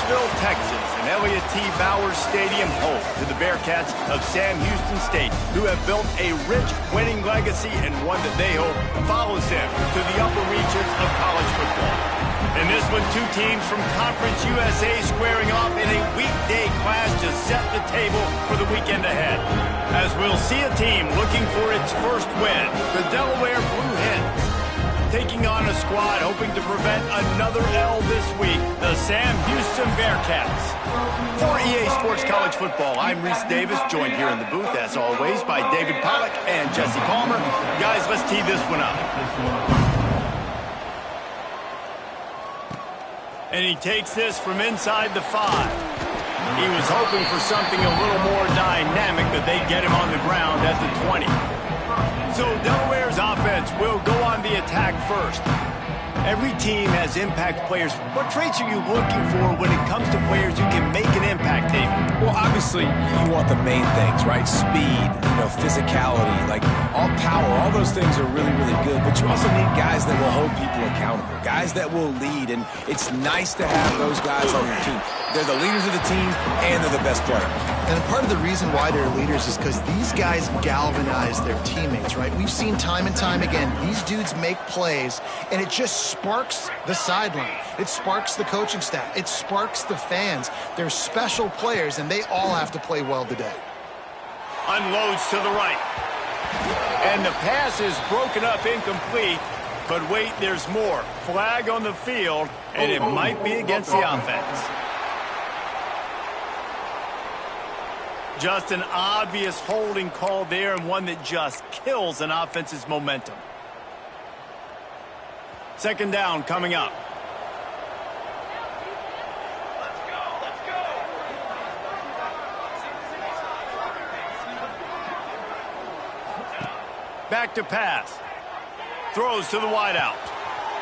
Brownsville, Texas, and Elliott T. Bowers Stadium home to the Bearcats of Sam Houston State, who have built a rich winning legacy and one that they hope follows them to the upper reaches of college football. In this one, two teams from Conference USA squaring off in a weekday clash to set the table for the weekend ahead. As we'll see a team looking for its first win, the Delaware Blue Hens, taking on a squad hoping to prevent another L this week, the Sam Houston Bearcats. For EA Sports College Football, I'm Reese Davis, joined here in the booth, as always, by David Pollack and Jesse Palmer. Guys, let's tee this one up. And he takes this from inside the 5. He was hoping for something a little more dynamic, but they get him on the ground at the 20. So Delaware's offense will go on the attack first. Every team has impact players. What traits are you looking for when it comes to players who can make an impact, David? Well, obviously, you want the main things, right? Speed, physicality, like all power. All those things are really, really good. But you also need guys that will hold people accountable, guys that will lead. And it's nice to have those guys on your team. They're the leaders of the team, and they're the best players. And part of the reason why they're leaders is because these guys galvanize their teammates, right? We've seen time and time again, these dudes make plays, and it just sparks the sideline. It sparks the coaching staff. It sparks the fans. They're special players, and they all have to play well today. Unloads to the right. And the pass is broken up incomplete. But wait, there's more. Flag on the field, and it might be against the offense. Just an obvious holding call there, and one that just kills an offense's momentum. Second down coming up. Back to pass. Throws to the wideout.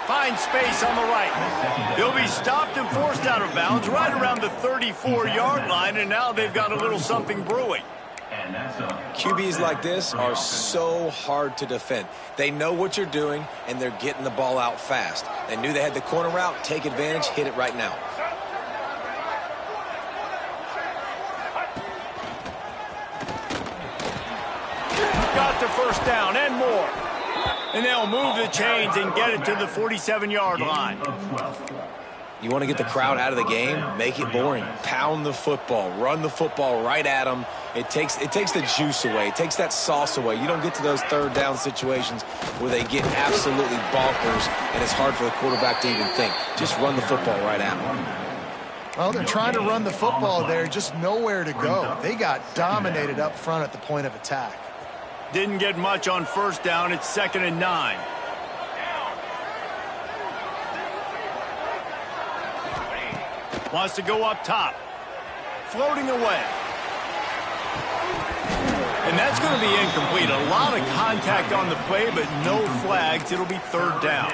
Finds space on the right. He'll be stopped and forced out of bounds right around the 34-yard line, and now they've got a little something brewing. QBs like this are so hard to defend. They know what you're doing, and they're getting the ball out fast. They knew they had the corner route. Take advantage. Hit it right now. Got the first down and more. And they'll move the chains and get it to the 47-yard line. You want to get the crowd out of the game? Make it boring. Pound the football. Run the football right at them. It takes the juice away. It takes that sauce away. You don't get to those third down situations where they get absolutely bonkers, and it's hard for the quarterback to even think. Just run the football right at them. Well, they're trying to run the football there, just nowhere to go. They got dominated up front at the point of attack. Didn't get much on first down. It's 2nd and 9. Wants to go up top. Floating away. And that's going to be incomplete. A lot of contact on the play, but no flags. It'll be 3rd down.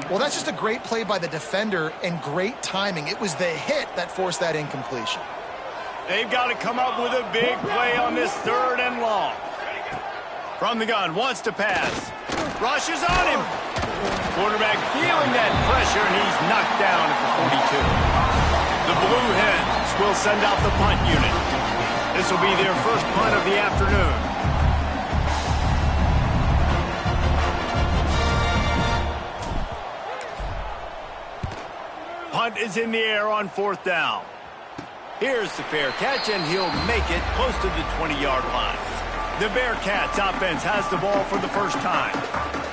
Well, that's just a great play by the defender and great timing. It was the hit that forced that incompletion. They've got to come up with a big play on this 3rd and long. From the gun, wants to pass. Rushes on him. Quarterback feeling that pressure, and he's knocked down at the 42. The Blue Hens will send out the punt unit. This will be their first punt of the afternoon. Punt is in the air on 4th down. Here's the fair catch, and he'll make it close to the 20-yard line. The Bearcats offense has the ball for the first time.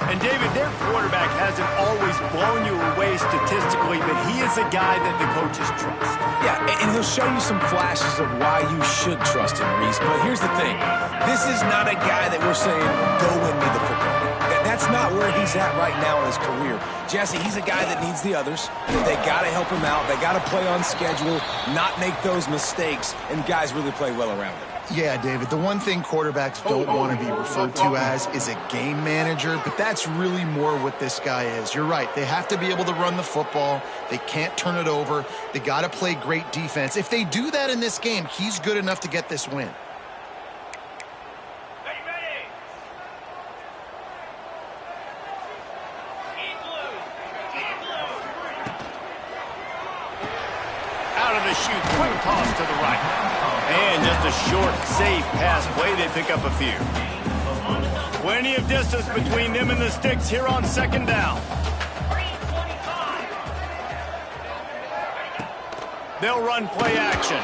And, David, their quarterback hasn't always blown you away statistically, but he is a guy that the coaches trust. Yeah, and he'll show you some flashes of why you should trust him, Reese. But here's the thing. This is not a guy that we're saying, go win me the football game. That's not where he's at right now in his career. Jesse, he's a guy that needs the others. They got to help him out. They got to play on schedule, not make those mistakes, and guys really play well around him. Yeah, David, the one thing quarterbacks don't want to be referred to as is a game manager, but that's really more what this guy is. You're right. They have to be able to run the football. They can't turn it over. They got to play great defense. If they do that in this game, he's good enough to get this win. out of the chute. Quick toss to the right. And just a short, safe pass play. They pick up a few. Plenty of distance between them and the sticks here on second down. They'll run play action.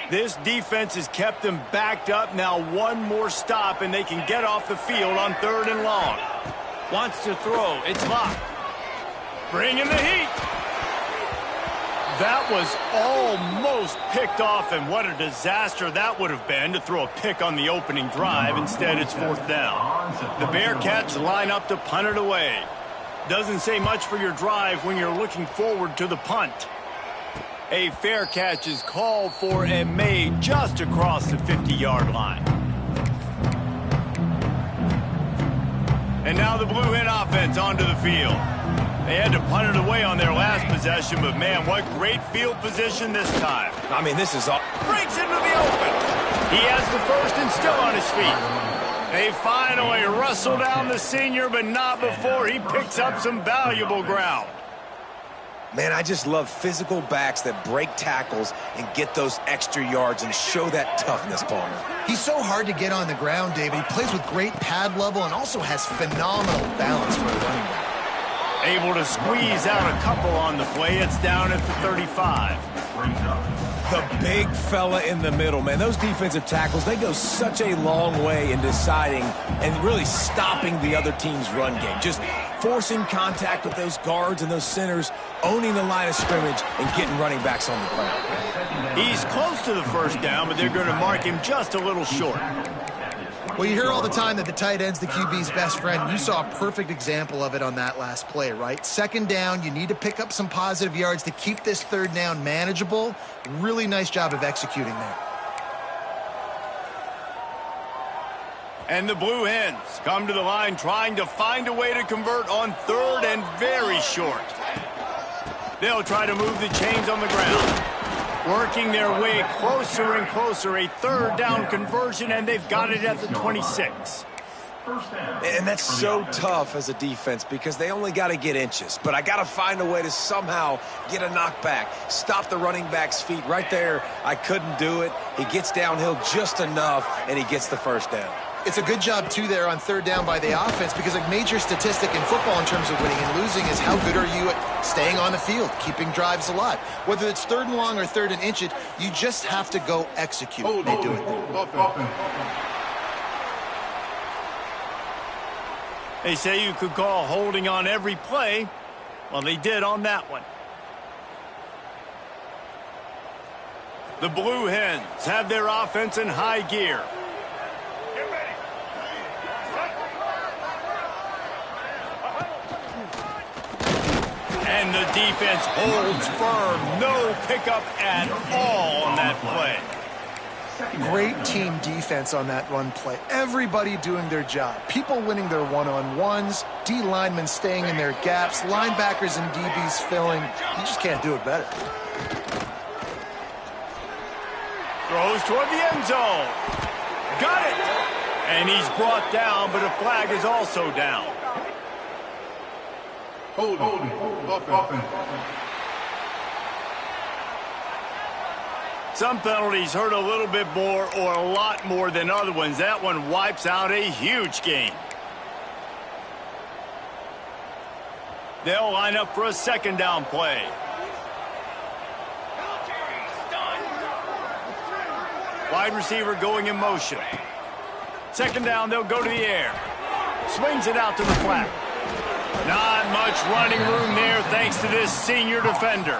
This defense has kept them backed up. Now one more stop, and they can get off the field on 3rd and long. Wants to throw. It's locked. Bringing the heat. That was almost picked off, and what a disaster that would have been to throw a pick on the opening drive. Instead, it's 4th down. The Bearcats line up to punt it away. Doesn't say much for your drive when you're looking forward to the punt. A fair catch is called for and made just across the 50-yard line. And now the Blue Hen offense onto the field. They had to punt it away on their last possession, but man, what great field position this time. I mean, this is all... Breaks into the open. He has the first and still on his feet. They finally wrestle down the senior, but not before he picks up some valuable ground. Man, I just love physical backs that break tackles and get those extra yards and show that toughness, Palmer. He's so hard to get on the ground, David. He plays with great pad level and also has phenomenal balance for a running back. Able to squeeze out a couple on the play. It's down at the 35. The big fella in the middle, man. Those defensive tackles, they go such a long way in deciding and really stopping the other team's run game. Just forcing contact with those guards and those centers, owning the line of scrimmage, and getting running backs on the ground. He's close to the first down, but they're going to mark him just a little short. Well, you hear all the time that the tight end's the QB's best friend. You saw a perfect example of it on that last play, right? 2nd down, you need to pick up some positive yards to keep this 3rd down manageable. Really nice job of executing there. And the Blue Hens come to the line trying to find a way to convert on 3rd and very short. They'll try to move the chains on the ground. Working their way closer and closer, a 3rd down conversion, and they've got it at the 26. And that's so tough as a defense because they only got to get inches. But I got to find a way to somehow get a knockback, stop the running back's feet. Right there, I couldn't do it. He gets downhill just enough, and he gets the 1st down. It's a good job, too, there on 3rd down by the offense because a major statistic in football in terms of winning and losing is how good are you at staying on the field, keeping drives alive. Whether it's 3rd and long or 3rd and inches, you just have to go execute. They do it. They say you could call holding on every play. Well, they did on that one. The Blue Hens have their offense in high gear. And the defense holds firm. No pickup at all on that play. Great team defense on that run play. Everybody doing their job. People winning their one-on-ones, D linemen staying in their gaps, linebackers and DBs filling. You just can't do it better. Throws toward the end zone. Got it. And he's brought down, but a flag is also down. Hold offense. Some penalties hurt a little bit more or a lot more than other ones. That one wipes out a huge game. They'll line up for a 2nd down play. Wide receiver going in motion. 2nd down, they'll go to the air. Swings it out to the flat. Not much running room there thanks to this senior defender.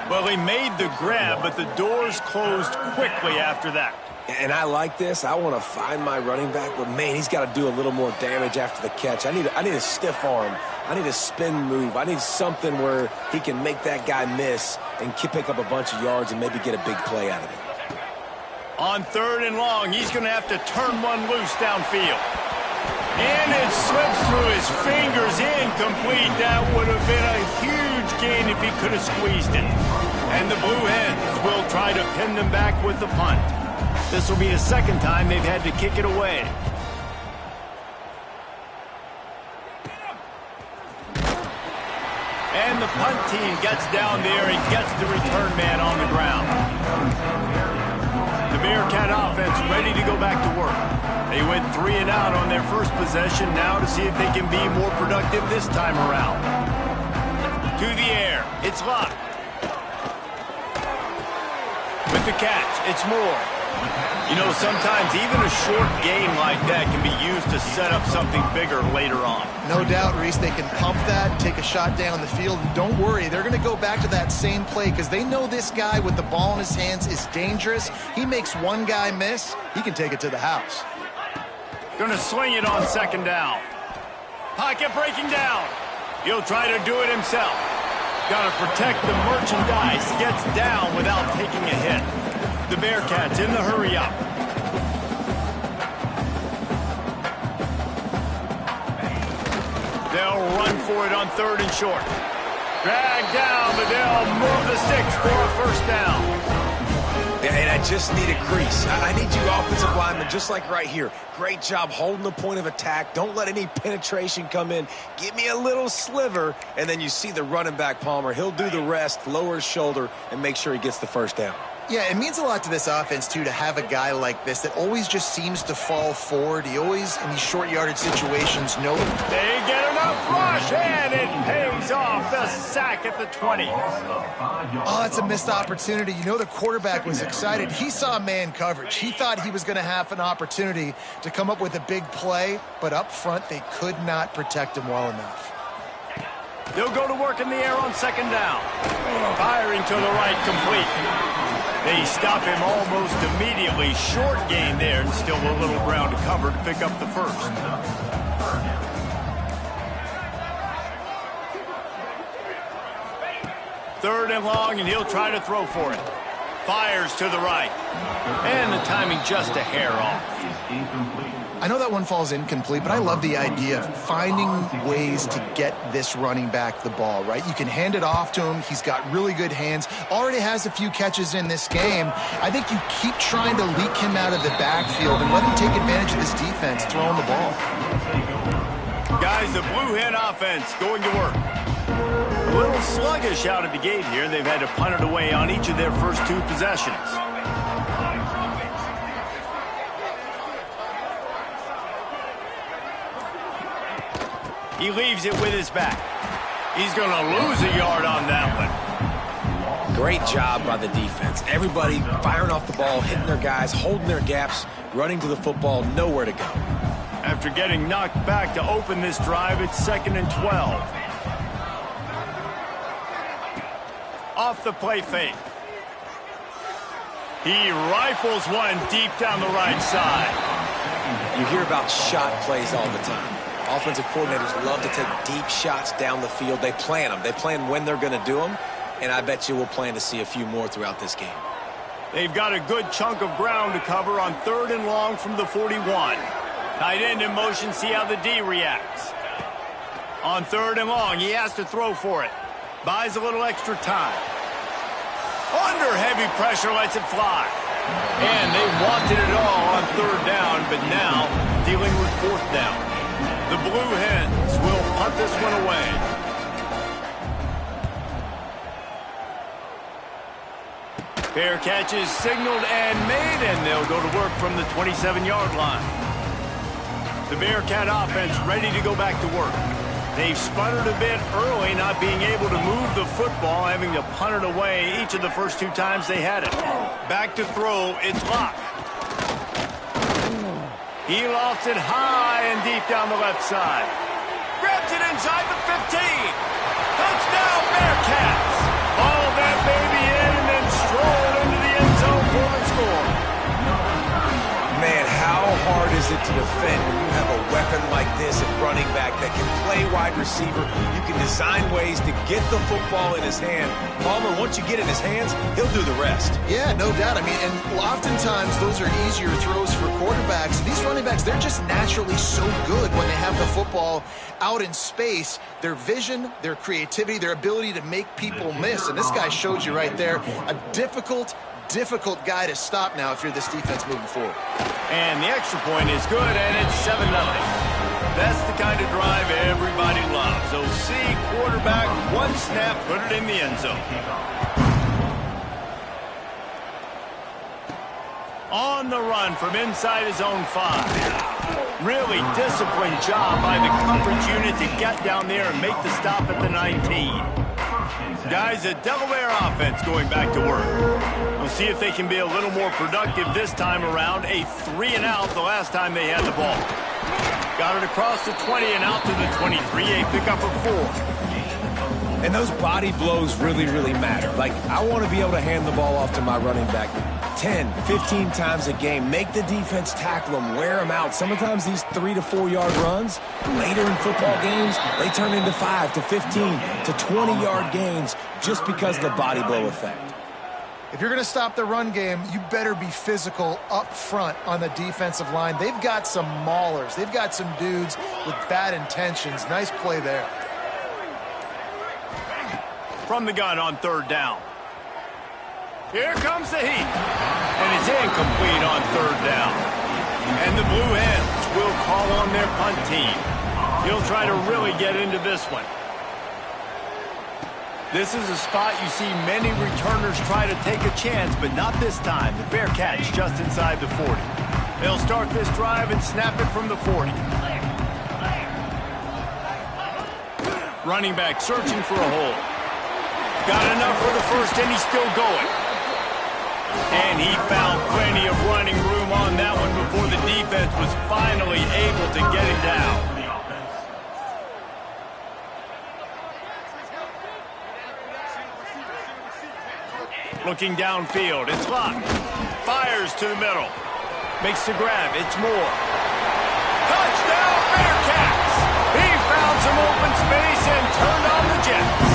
Well, he made the grab, but the doors closed quickly after that. And I like this. I want to find my running back, but, man, he's got to do a little more damage after the catch. I need a stiff arm. I need a spin move. I need something where he can make that guy miss and pick up a bunch of yards and maybe get a big play out of it. On 3rd and long, he's going to have to turn one loose downfield. And it slips through his fingers, incomplete. That would have been a huge gain if he could have squeezed it. And the Blue Hens will try to pin them back with the punt. This will be the second time they've had to kick it away. And the punt team gets down there and gets the return man on the ground. The Bearcat offense ready to go back to work. They went 3 and out on their first possession, now to see if they can be more productive this time around. To the air, it's Locke. With the catch, it's Moore. You know, sometimes even a short game like that can be used to set up something bigger later on. No doubt, Reese, they can pump that, take a shot down the field, and don't worry, they're going to go back to that same play because they know this guy with the ball in his hands is dangerous. He makes one guy miss, he can take it to the house. Going to swing it on second down. Pocket breaking down. He'll try to do it himself. Got to protect the merchandise. Gets down without taking a hit. The Bearcats in the hurry up. They'll run for it on 3rd and short. Drag down, but they'll move the sticks for a first down. And I just need a crease. I need you offensive linemen, just like right here. Great job holding the point of attack. Don't let any penetration come in. Give me a little sliver, and then you see the running back, Palmer. He'll do the rest, lower his shoulder, and make sure he gets the first down. Yeah, it means a lot to this offense, too, to have a guy like this that always just seems to fall forward. He always, in these short yardage situations, knows. They get enough rush, and it pays off. The sack at the 20. Oh, that's a missed opportunity. You know, the quarterback was excited. He saw man coverage. He thought he was going to have an opportunity to come up with a big play, but up front, they could not protect him well enough. They'll go to work in the air on second down. Firing to the right, complete. They stop him almost immediately. Short gain there, and still a little ground to cover to pick up the first. 3rd and long, and he'll try to throw for it. Fires to the right. And the timing just a hair off. I know that one falls incomplete, but I love the idea of finding ways to get this running back the ball, right? You can hand it off to him. He's got really good hands. Already has a few catches in this game. I think you keep trying to leak him out of the backfield and let him take advantage of this defense throwing the ball. Guys, the Blue Hen offense going to work. A little sluggish out of the gate here. They've had to punt it away on each of their first 2 possessions. He leaves it with his back. He's going to lose a yard on that one. Great job by the defense. Everybody firing off the ball, hitting their guys, holding their gaps, running to the football, nowhere to go. After getting knocked back to open this drive, it's 2nd and 12. Off the play fake. He rifles one deep down the right side. You hear about shot plays all the time. Offensive coordinators love to take deep shots down the field. They plan them. They plan when they're going to do them, and I bet you we'll plan to see a few more throughout this game. They've got a good chunk of ground to cover on 3rd and long from the 41. Tight end in motion, see how the D reacts. On 3rd and long, he has to throw for it. Buys a little extra time. Under heavy pressure, lets it fly. And they wanted it all on 3rd down, but now dealing with 4th down. The Blue Hens will punt this one away. Fair catch is signaled and made, and they'll go to work from the 27-yard line. The Bearcat offense ready to go back to work. They've sputtered a bit early, not being able to move the football, having to punt it away each of the first 2 times they had it. Back to throw, it's Locke. He lofts it high and deep down the left side. Grabs it inside the 15. Touchdown, Bearcats. All that baby in and then stroll into the end zone for the score. Man, how hard is it to defend when you have a weapon like this at running back that can play wide receiver? You can design ways to get the football in his hand. Palmer, once you get it in his hands, he'll do the rest. Yeah, no doubt. I mean, and oftentimes those are easier throws for quarterbacks. These running backs, they're just naturally so good when they have the football out in space. Their vision, their creativity, their ability to make people miss. And this guy showed you right there a difficult, difficult guy to stop now if you're this defense moving forward. And the extra point is good, and it's 7-0. That's the kind of drive everybody loves. OC quarterback, one snap, put it in the end zone. On the run from inside his own 5. Really disciplined job by the coverage unit to get down there and make the stop at the 19. Guys, a Delaware offense going back to work. We'll see if they can be a little more productive this time around. A 3-and-out the last time they had the ball. Got it across the 20 and out to the 23. A pickup of 4. And those body blows really, really matter. Like, I want to be able to hand the ball off to my running back 10, 15 times a game. Make the defense tackle them, wear them out. Sometimes these 3 to 4 yard runs, later in football games, they turn into 5 to 15 to 20 yard gains just because of the body blow effect. If you're going to stop the run game, you better be physical up front on the defensive line. They've got some maulers. They've got some dudes with bad intentions. Nice play there. From the gun on 3rd down. Here comes the heat. And it's incomplete on 3rd down. And the Blue Hens will call on their punt team. He'll try to really get into this one. This is a spot you see many returners try to take a chance, but not this time. The Bearcats just inside the 40. They'll start this drive and snap it from the 40. Running back searching for a hole. Got enough for the first, and he's still going. And he found plenty of running room on that one before the defense was finally able to get him down. Looking downfield, it's locked. Fires to the middle. Makes the grab, it's more. Touchdown, Bearcats! He found some open space and turned on the Jets.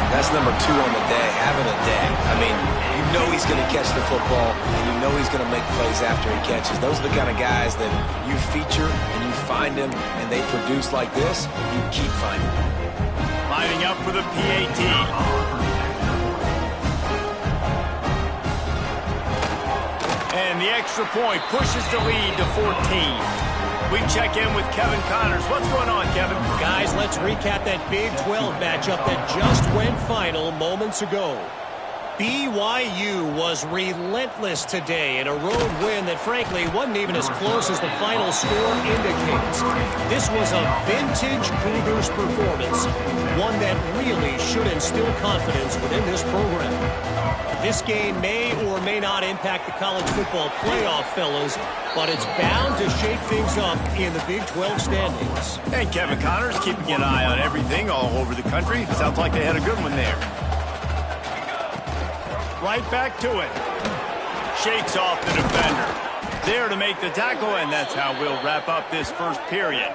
That's number 2 on the day, having a day. I mean, you know he's going to catch the football, and you know he's going to make plays after he catches. Those are the kind of guys that you feature, and you find them, and they produce like this, you keep finding them. Lining up for the PAT. And the extra point pushes the lead to 14. We check in with Kevin Connors. What's going on, Kevin? Guys, let's recap that Big 12 matchup that just went final moments ago. BYU was relentless today in a road win that, frankly, wasn't even as close as the final score indicates. This was a vintage Cougars performance, one that really should instill confidence within this program. This game may or may not impact the college football playoff, fellas, but it's bound to shake things up in the Big 12 standings. And Kevin Connors keeping an eye on everything all over the country. Sounds like they had a good one there. Right back to it. Shakes off the defender. There to make the tackle, and that's how we'll wrap up this first period.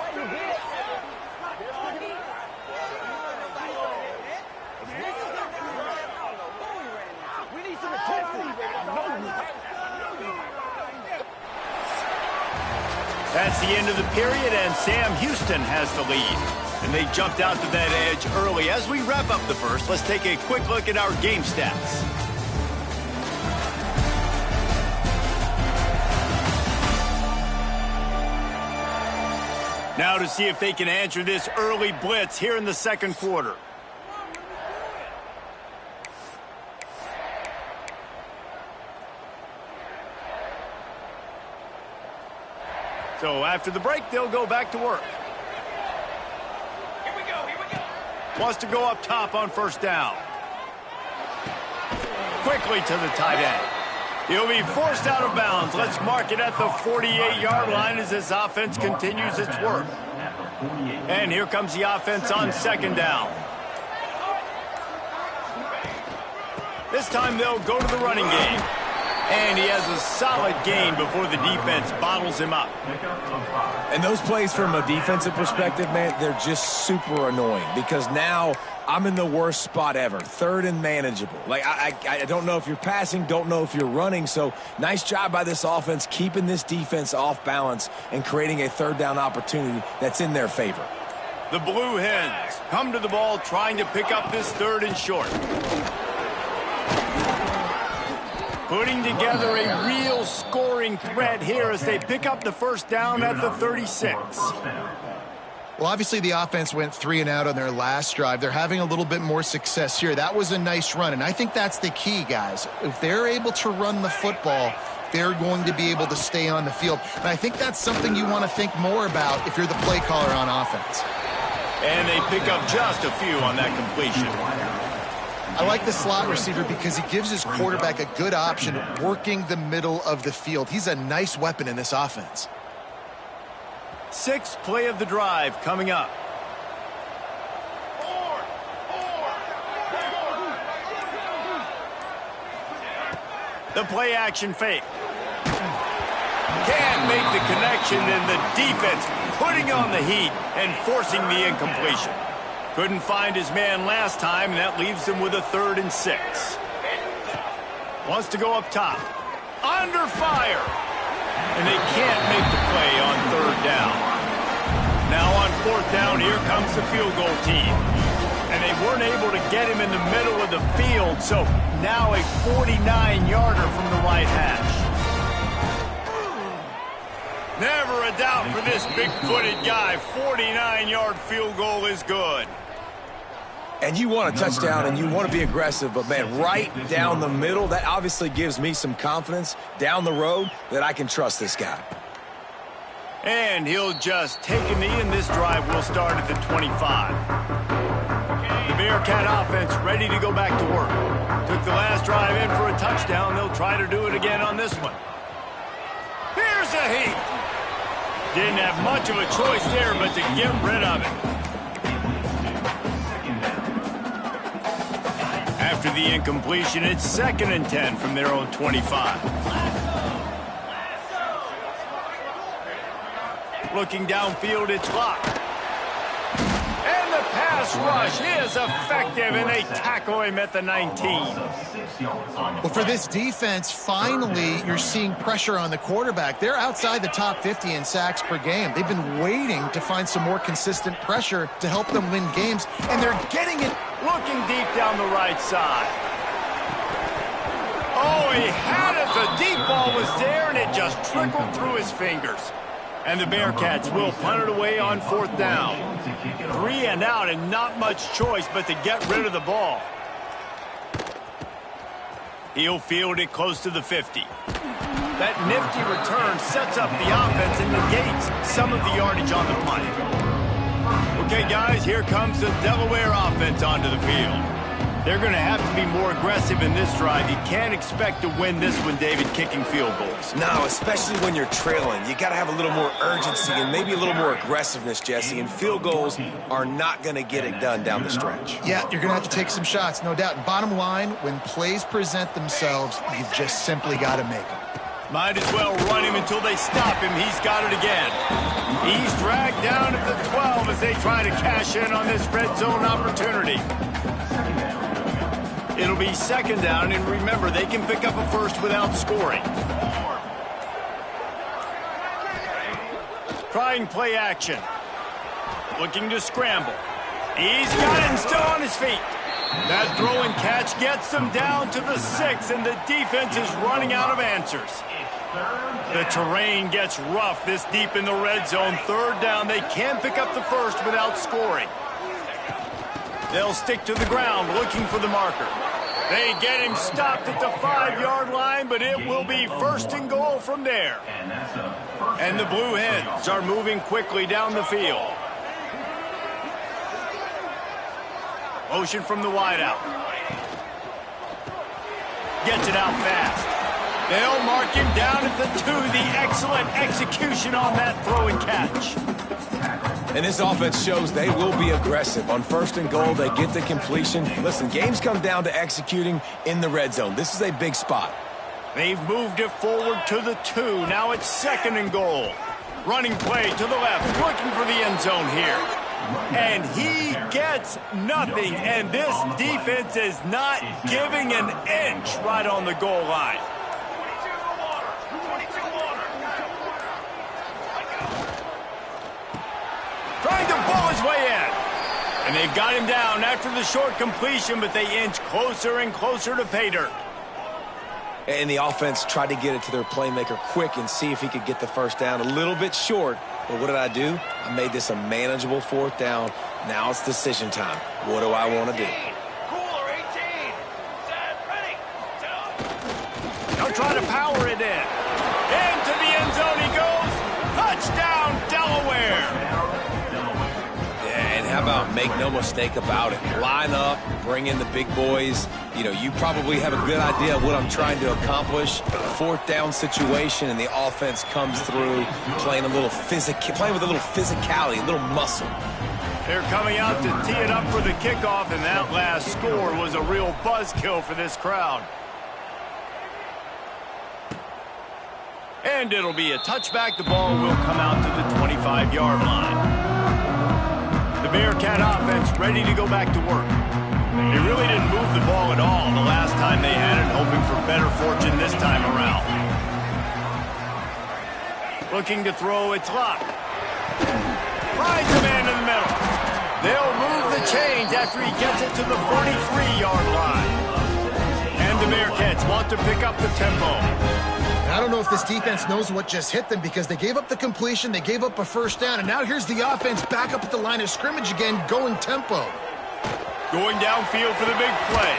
That's the end of the period, and Sam Houston has the lead. And they jumped out to that edge early. As we wrap up the first, let's take a quick look at our game stats. Now to see if they can answer this early blitz here in the second quarter. So after the break, they'll go back to work. Here we go. Wants to go up top on 1st down. Quickly to the tight end. He'll be forced out of bounds. Let's mark it at the 48-yard line as this offense continues its work. And here comes the offense on 2nd down. This time they'll go to the running game. And he has a solid gain before the defense bottles him up. And those plays from a defensive perspective, man, they're just super annoying because now I'm in the worst spot ever, 3rd and manageable. Like, I don't know if you're passing, don't know if you're running. So nice job by this offense keeping this defense off balance and creating a 3rd down opportunity that's in their favor. The Blue Hens come to the ball trying to pick up this 3rd and short. Putting together a real scoring threat here as they pick up the first down at the 36. Well, obviously the offense went 3 and out on their last drive. They're having a little bit more success here. That was a nice run, and I think that's the key, guys. If they're able to run the football, they're going to be able to stay on the field. And I think that's something you want to think more about if you're the play caller on offense. And they pick up just a few on that completion. I like the slot receiver because he gives his quarterback a good option working the middle of the field. He's a nice weapon in this offense. 6th play of the drive coming up. The play action fake. Can't make the connection, and the defense putting on the heat and forcing the incompletion. Couldn't find his man last time, and that leaves him with a 3rd and 6. Wants to go up top. Under fire. And they can't make the play on 3rd down. Now on 4th down, here comes the field goal team. And they weren't able to get him in the middle of the field, so now a 49-yarder from the right hash. Never a doubt for this big-footed guy. 49-yard field goal is good. And you want a touchdown and you want to be aggressive, but, man, right down the middle, that obviously gives me some confidence down the road that I can trust this guy. And he'll just take a knee, and this drive will start at the 25. The Bearcat offense ready to go back to work. Took the last drive in for a touchdown. They'll try to do it again on this one. Here's a heat. Didn't have much of a choice there but to get rid of it. After the incompletion, it's 2nd and 10 from their own 25. Looking downfield, it's locked. And the pass rush is effective, and they tackle him at the 19. Well, for this defense, finally, you're seeing pressure on the quarterback. They're outside the top 50 in sacks per game. They've been waiting to find some more consistent pressure to help them win games, and they're getting it. Looking deep down the right side. Oh, he had it. The deep ball was there, and it just trickled through his fingers. And the Bearcats will punt it away on 4th down. 3 and out, and not much choice but to get rid of the ball. He'll field it close to the 50. That nifty return sets up the offense and negates some of the yardage on the punt. Okay, guys, here comes the Delaware offense onto the field. They're going to have to be more aggressive in this drive. You can't expect to win this one, David, kicking field goals. No, especially when you're trailing. You got to have a little more urgency and maybe a little more aggressiveness, Jesse, and field goals are not going to get it done down the stretch. Yeah, you're going to have to take some shots, no doubt. And bottom line, when plays present themselves, you've just simply got to make them. Might as well run him until they stop him. He's got it again. He's dragged down at the 12 as they try to cash in on this red zone opportunity. It'll be 2nd down, and remember, they can pick up a first without scoring. Trying play action. Looking to scramble. He's got it and still on his feet. That throw and catch gets them down to the 6, and the defense is running out of answers. The terrain gets rough this deep in the red zone. 3rd down, they can pick up the first without scoring. They'll stick to the ground looking for the marker. They get him stopped at the 5-yard line, but it will be 1st and goal from there. And the Blue Hens are moving quickly down the field. Motion from the wideout. Gets it out fast. They'll mark him down at the 2. The excellent execution on that throw and catch. And this offense shows they will be aggressive. On 1st and goal, they get the completion. Listen, games come down to executing in the red zone. This is a big spot. They've moved it forward to the 2. Now it's 2nd and goal. Running play to the left, looking for the end zone here. And he gets nothing, and this defense is not giving an inch right on the goal line. Trying to pull his way in. And they've got him down after the short completion, but they inch closer and closer to pay dirt. And the offense tried to get it to their playmaker quick and see if he could get the first down. A little bit short, but what did I do? I made this a manageable fourth down. Now it's decision time. What do I want to do? They'll try to power it in. Into the end zone he goes. Touchdown, Delaware. Yeah, and how about make no mistake about it? Line up, bring in the big boys. You know, you probably have a good idea of what I'm trying to accomplish. Fourth down situation, and the offense comes through playing with a little physicality, a little muscle. They're coming out to tee it up for the kickoff, and that last score was a real buzzkill for this crowd. And it'll be a touchback. The ball will come out to the 25-yard line. The Bearcat offense ready to go back to work. They really didn't move the ball at all the last time they had it, hoping for better fortune this time around. Looking to throw, it's locked. Finds a man in the middle. They'll move the chains after he gets it to the 43-yard line. And the Bearcats want to pick up the tempo. I don't know if this defense knows what just hit them because they gave up the completion, they gave up a first down, and now here's the offense back up at the line of scrimmage again, going tempo. Going downfield for the big play.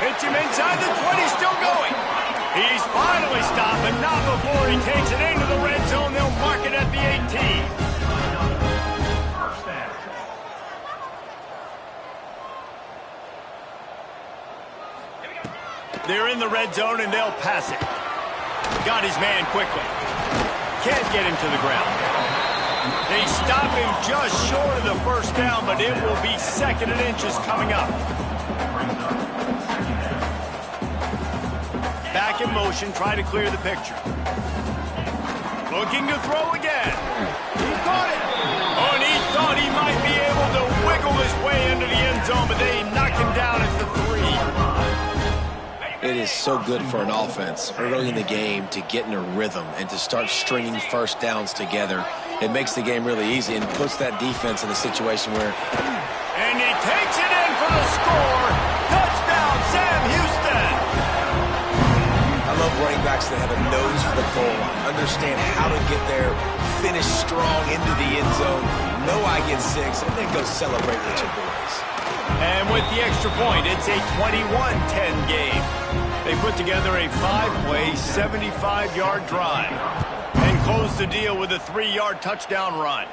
Hits him inside the 20, still going. He's finally stopped, but not before he takes it into the red zone. They'll mark it at the 18. They're in the red zone, and they'll pass it. Got his man quickly. Can't get him to the ground. They stop him just short of the first down, but it will be second and inches coming up. Back in motion, try to clear the picture. Looking to throw again. He caught it. Oh, and he thought he might be able to wiggle his way into the end zone, but they knock him down at the 3. It is so good for an offense early in the game to get in a rhythm and to start stringing first downs together. It makes the game really easy and puts that defense in a situation where... And he takes it in for the score. Touchdown, Sam Houston. I love running backs that have a nose for the goal line, understand how to get there, finish strong into the end zone, know I get 6, and then go celebrate with your boys. And with the extra point, it's a 21-10 game. They put together a 5-play, 75-yard drive and close the deal with a 3-yard touchdown run.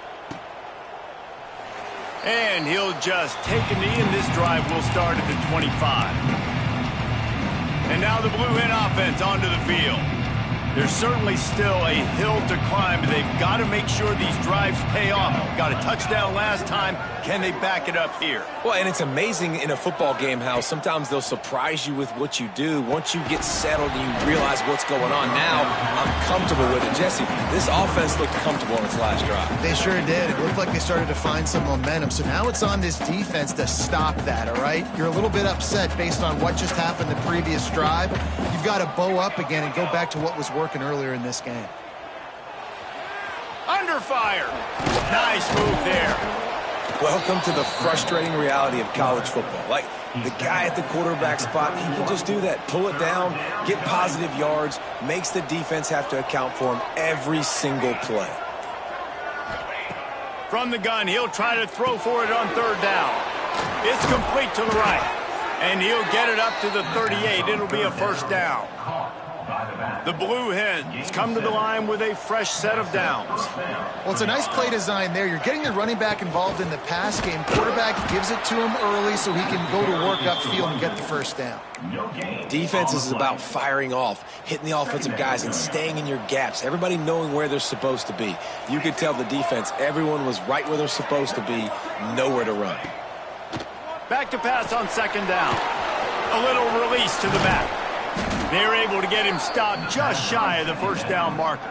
And he'll just take a knee, and this drive will start at the 25. And now the Blue Hen offense onto the field. There's certainly still a hill to climb, but they've got to make sure these drives pay off. Got a touchdown last time. Can they back it up here? Well, and it's amazing in a football game how sometimes they'll surprise you with what you do. Once you get settled and you realize what's going on, now I'm comfortable with it. Jesse, this offense looked comfortable in its last drive. They sure did. It looked like they started to find some momentum. So now it's on this defense to stop that, all right? You're a little bit upset based on what just happened the previous drive. You've got to bow up again and go back to what was working earlier in this game. Under fire. Nice move there. Welcome to the frustrating reality of college football. Like, the guy at the quarterback spot, he can just do that. Pull it down, get positive yards, makes the defense have to account for him every single play. From the gun, he'll try to throw for it on third down. It's complete to the right. And he'll get it up to the 38. It'll be a first down. The Blue Hens come to the line with a fresh set of downs. Well, it's a nice play design there. You're getting the running back involved in the pass game. Quarterback gives it to him early so he can go to work upfield and get the first down. Defense is about firing off, hitting the offensive guys and staying in your gaps. Everybody knowing where they're supposed to be. You could tell the defense, everyone was right where they're supposed to be, nowhere to run. Back to pass on second down. A little release to the back. They're able to get him stopped just shy of the first down marker.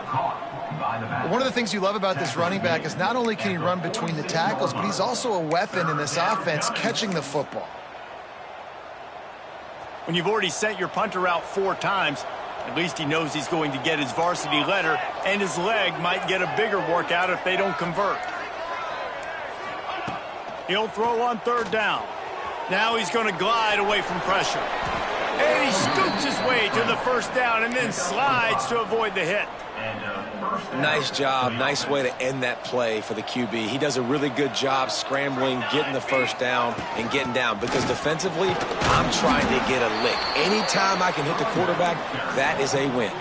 One of the things you love about this running back is not only can he run between the tackles, but he's also a weapon in this offense catching the football. When you've already sent your punter out 4 times, at least he knows he's going to get his varsity letter, and his leg might get a bigger workout if they don't convert. He'll throw on third down. Now he's going to glide away from pressure. And he scoops his way to the first down and then slides to avoid the hit. Nice job. Nice way to end that play for the QB. He does a really good job scrambling, getting the first down, and getting down. Because defensively, I'm trying to get a lick. Anytime I can hit the quarterback, that is a win.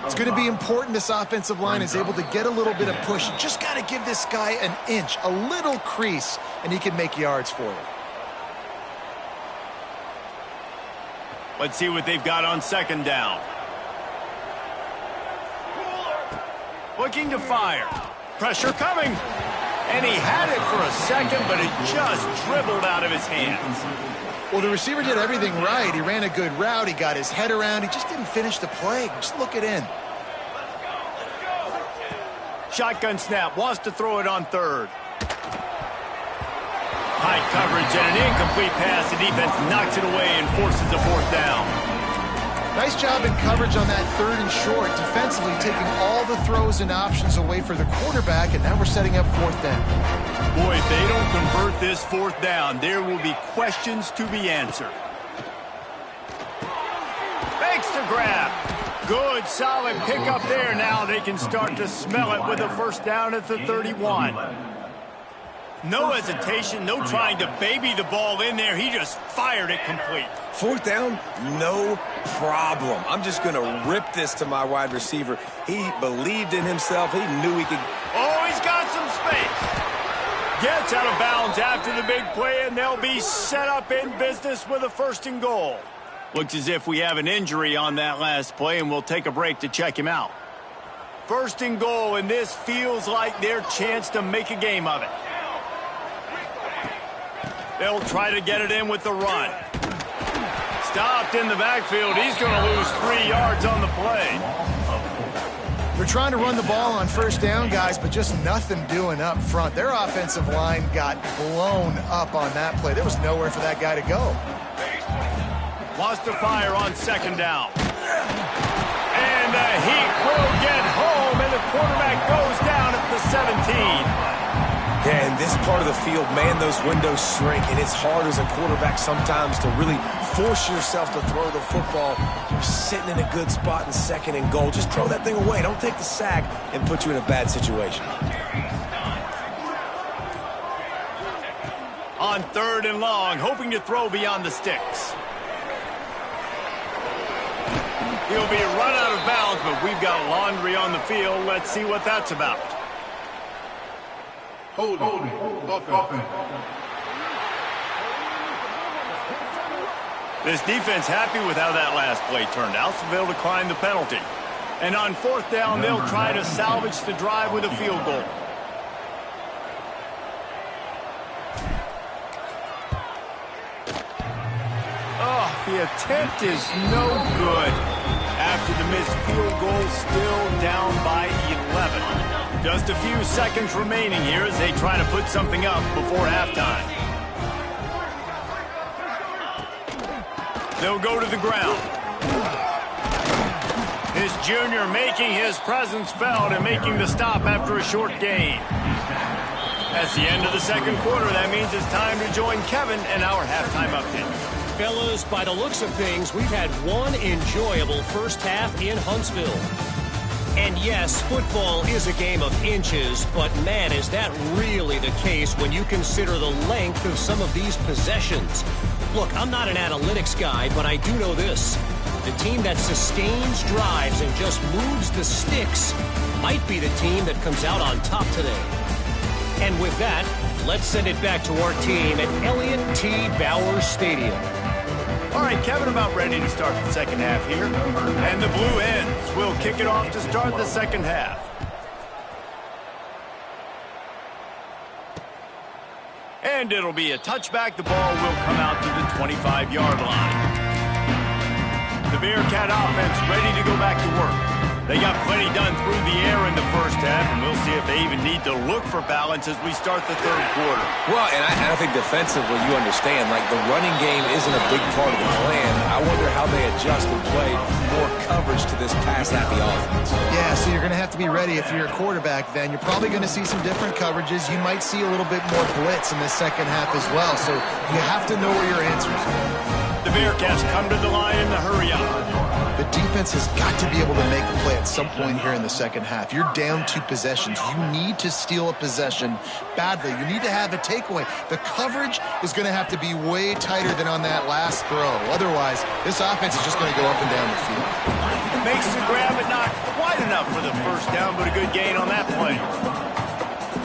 It's going to be important this offensive line is able to get a little bit of push. You just got to give this guy an inch, a little crease, and he can make yards for you. Let's see what they've got on second down. Looking to fire. Pressure coming. And he had it for a second, but it just dribbled out of his hands. Well, the receiver did everything right. He ran a good route. He got his head around. He just didn't finish the play. Just look it in. Shotgun snap. Wants to throw it on third. High coverage and an incomplete pass. The defense knocks it away and forces a fourth down. Nice job in coverage on that third and short. Defensively taking all the throws and options away for the quarterback, and now we're setting up fourth down. Boy, if they don't convert this fourth down, there will be questions to be answered. Makes the grab. Good, solid pickup there. Now they can start to smell it with a first down at the 31. No hesitation, no trying to baby the ball in there. He just fired it complete. Fourth down, no problem. I'm just going to rip this to my wide receiver. He believed in himself. He knew he could. Oh, he's got some space. Gets out of bounds after the big play, and they'll be set up in business with a first and goal. Looks as if we have an injury on that last play, and we'll take a break to check him out. First and goal, and this feels like their chance to make a game of it. They'll try to get it in with the run. Stopped in the backfield. He's going to lose 3 yards on the play. They're trying to run the ball on first down, guys, but just nothing doing up front. Their offensive line got blown up on that play. There was nowhere for that guy to go. Wants to fire on second down. And the heat will get home, and the quarterback goes down at the 17. Yeah, in this part of the field, man, those windows shrink, and it's hard as a quarterback sometimes to really force yourself to throw the football. You're sitting in a good spot in second and goal. Just throw that thing away. Don't take the sack and put you in a bad situation. On third and long, hoping to throw beyond the sticks. He'll be run out of bounds, but we've got laundry on the field. Let's see what that's about. Holding. Offense. This defense happy with how that last play turned out, so they'll decline the penalty. And on fourth down, they'll try to salvage the drive with a field goal. Oh, the attempt is no good. After the missed field goal, still down by 11. Just a few seconds remaining here as they try to put something up before halftime. They'll go to the ground. This junior making his presence felt and making the stop after a short gain. That's the end of the second quarter. That means it's time to join Kevin and our halftime update. Fellas, by the looks of things, we've had one enjoyable first half in Huntsville. And yes, football is a game of inches, but man, is that really the case when you consider the length of some of these possessions. Look, I'm not an analytics guy, but I do know this. The team that sustains drives and just moves the sticks might be the team that comes out on top today. And with that, let's send it back to our team at Elliott T. Bowers Stadium. All right, Kevin, about ready to start the second half here. And the Blue Hens will kick it off to start the second half. And it'll be a touchback. The ball will come out to the 25-yard line. The Bearcat offense ready to go back to work. They got plenty done through the air in the first half, and we'll see if they even need to look for balance as we start the third quarter. Well, and I think defensively, you understand, like the running game isn't a big part of the plan. I wonder how they adjust and play more coverage to this pass-happy offense. Yeah, so you're going to have to be ready if you're a quarterback then. You're probably going to see some different coverages. You might see a little bit more blitz in the second half as well, so you have to know where your answers are. The Bearcats come to the line in the hurry up. The defense has got to be able to make a play at some point here in the second half. You're down 2 possessions. You need to steal a possession badly. You need to have a takeaway. The coverage is going to have to be way tighter than on that last throw. Otherwise, this offense is just going to go up and down the field. Makes the grab, but not quite enough for the first down, but a good gain on that play.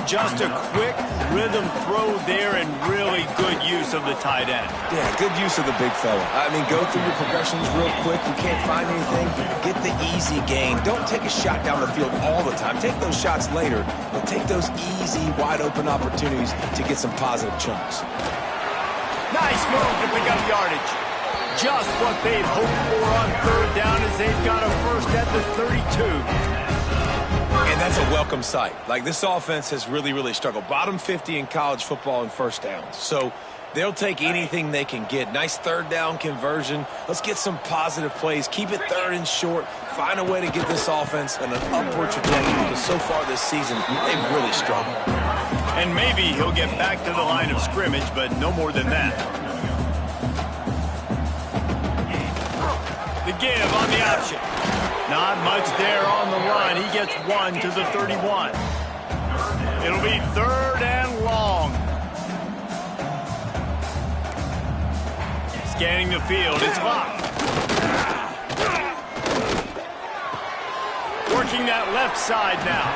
Just a quick rhythm throw there and really good use of the tight end. Yeah, good use of the big fella. I mean, go through your progressions real quick. You can't find anything, get the easy gain. Don't take a shot down the field all the time. Take those shots later, but take those easy, wide-open opportunities to get some positive chunks. Nice move to pick up yardage. Just what they'd hoped for on third down as they've got a first at the 32. And that's a welcome sight. Like, this offense has really struggled. Bottom 50 in college football in first downs. So they'll take anything they can get. Nice third down conversion. Let's get some positive plays. Keep it third and short. Find a way to get this offense on an upward trajectory because so far this season, they've really struggled. And maybe he'll get back to the line of scrimmage, but no more than that. The give on the option. Not much there on the run. He gets 1 to the 31. It'll be third and long. Scanning the field. It's locked. Working that left side now.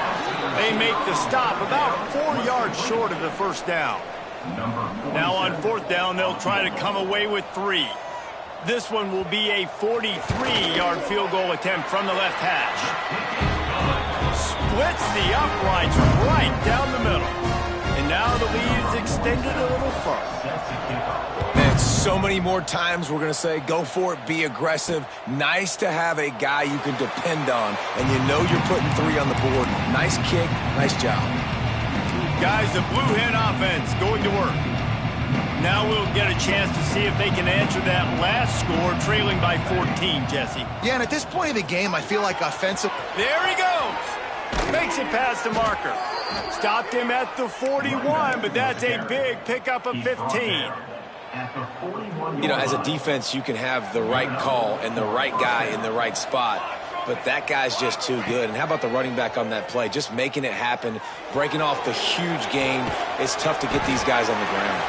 They make the stop about 4 yards short of the first down. Now on fourth down, they'll try to come away with 3. This one will be a 43-yard field goal attempt from the left hash. Splits the uprights right down the middle. And now the lead is extended a little further. And so many more times we're going to say, go for it, be aggressive. Nice to have a guy you can depend on, and you know you're putting 3 on the board. Nice kick, nice job. Guys, the Blue Hen offense going to work. Now we'll get a chance to see if they can answer that last score, trailing by 14, Jesse. Yeah, and at this point of the game, I feel like offensive. There he goes. Makes it past the marker. Stopped him at the 41, but that's a big pickup of 15. You know, as a defense, you can have the right call and the right guy in the right spot, but that guy's just too good. And how about the running back on that play? Just making it happen, breaking off the huge gain. It's tough to get these guys on the ground.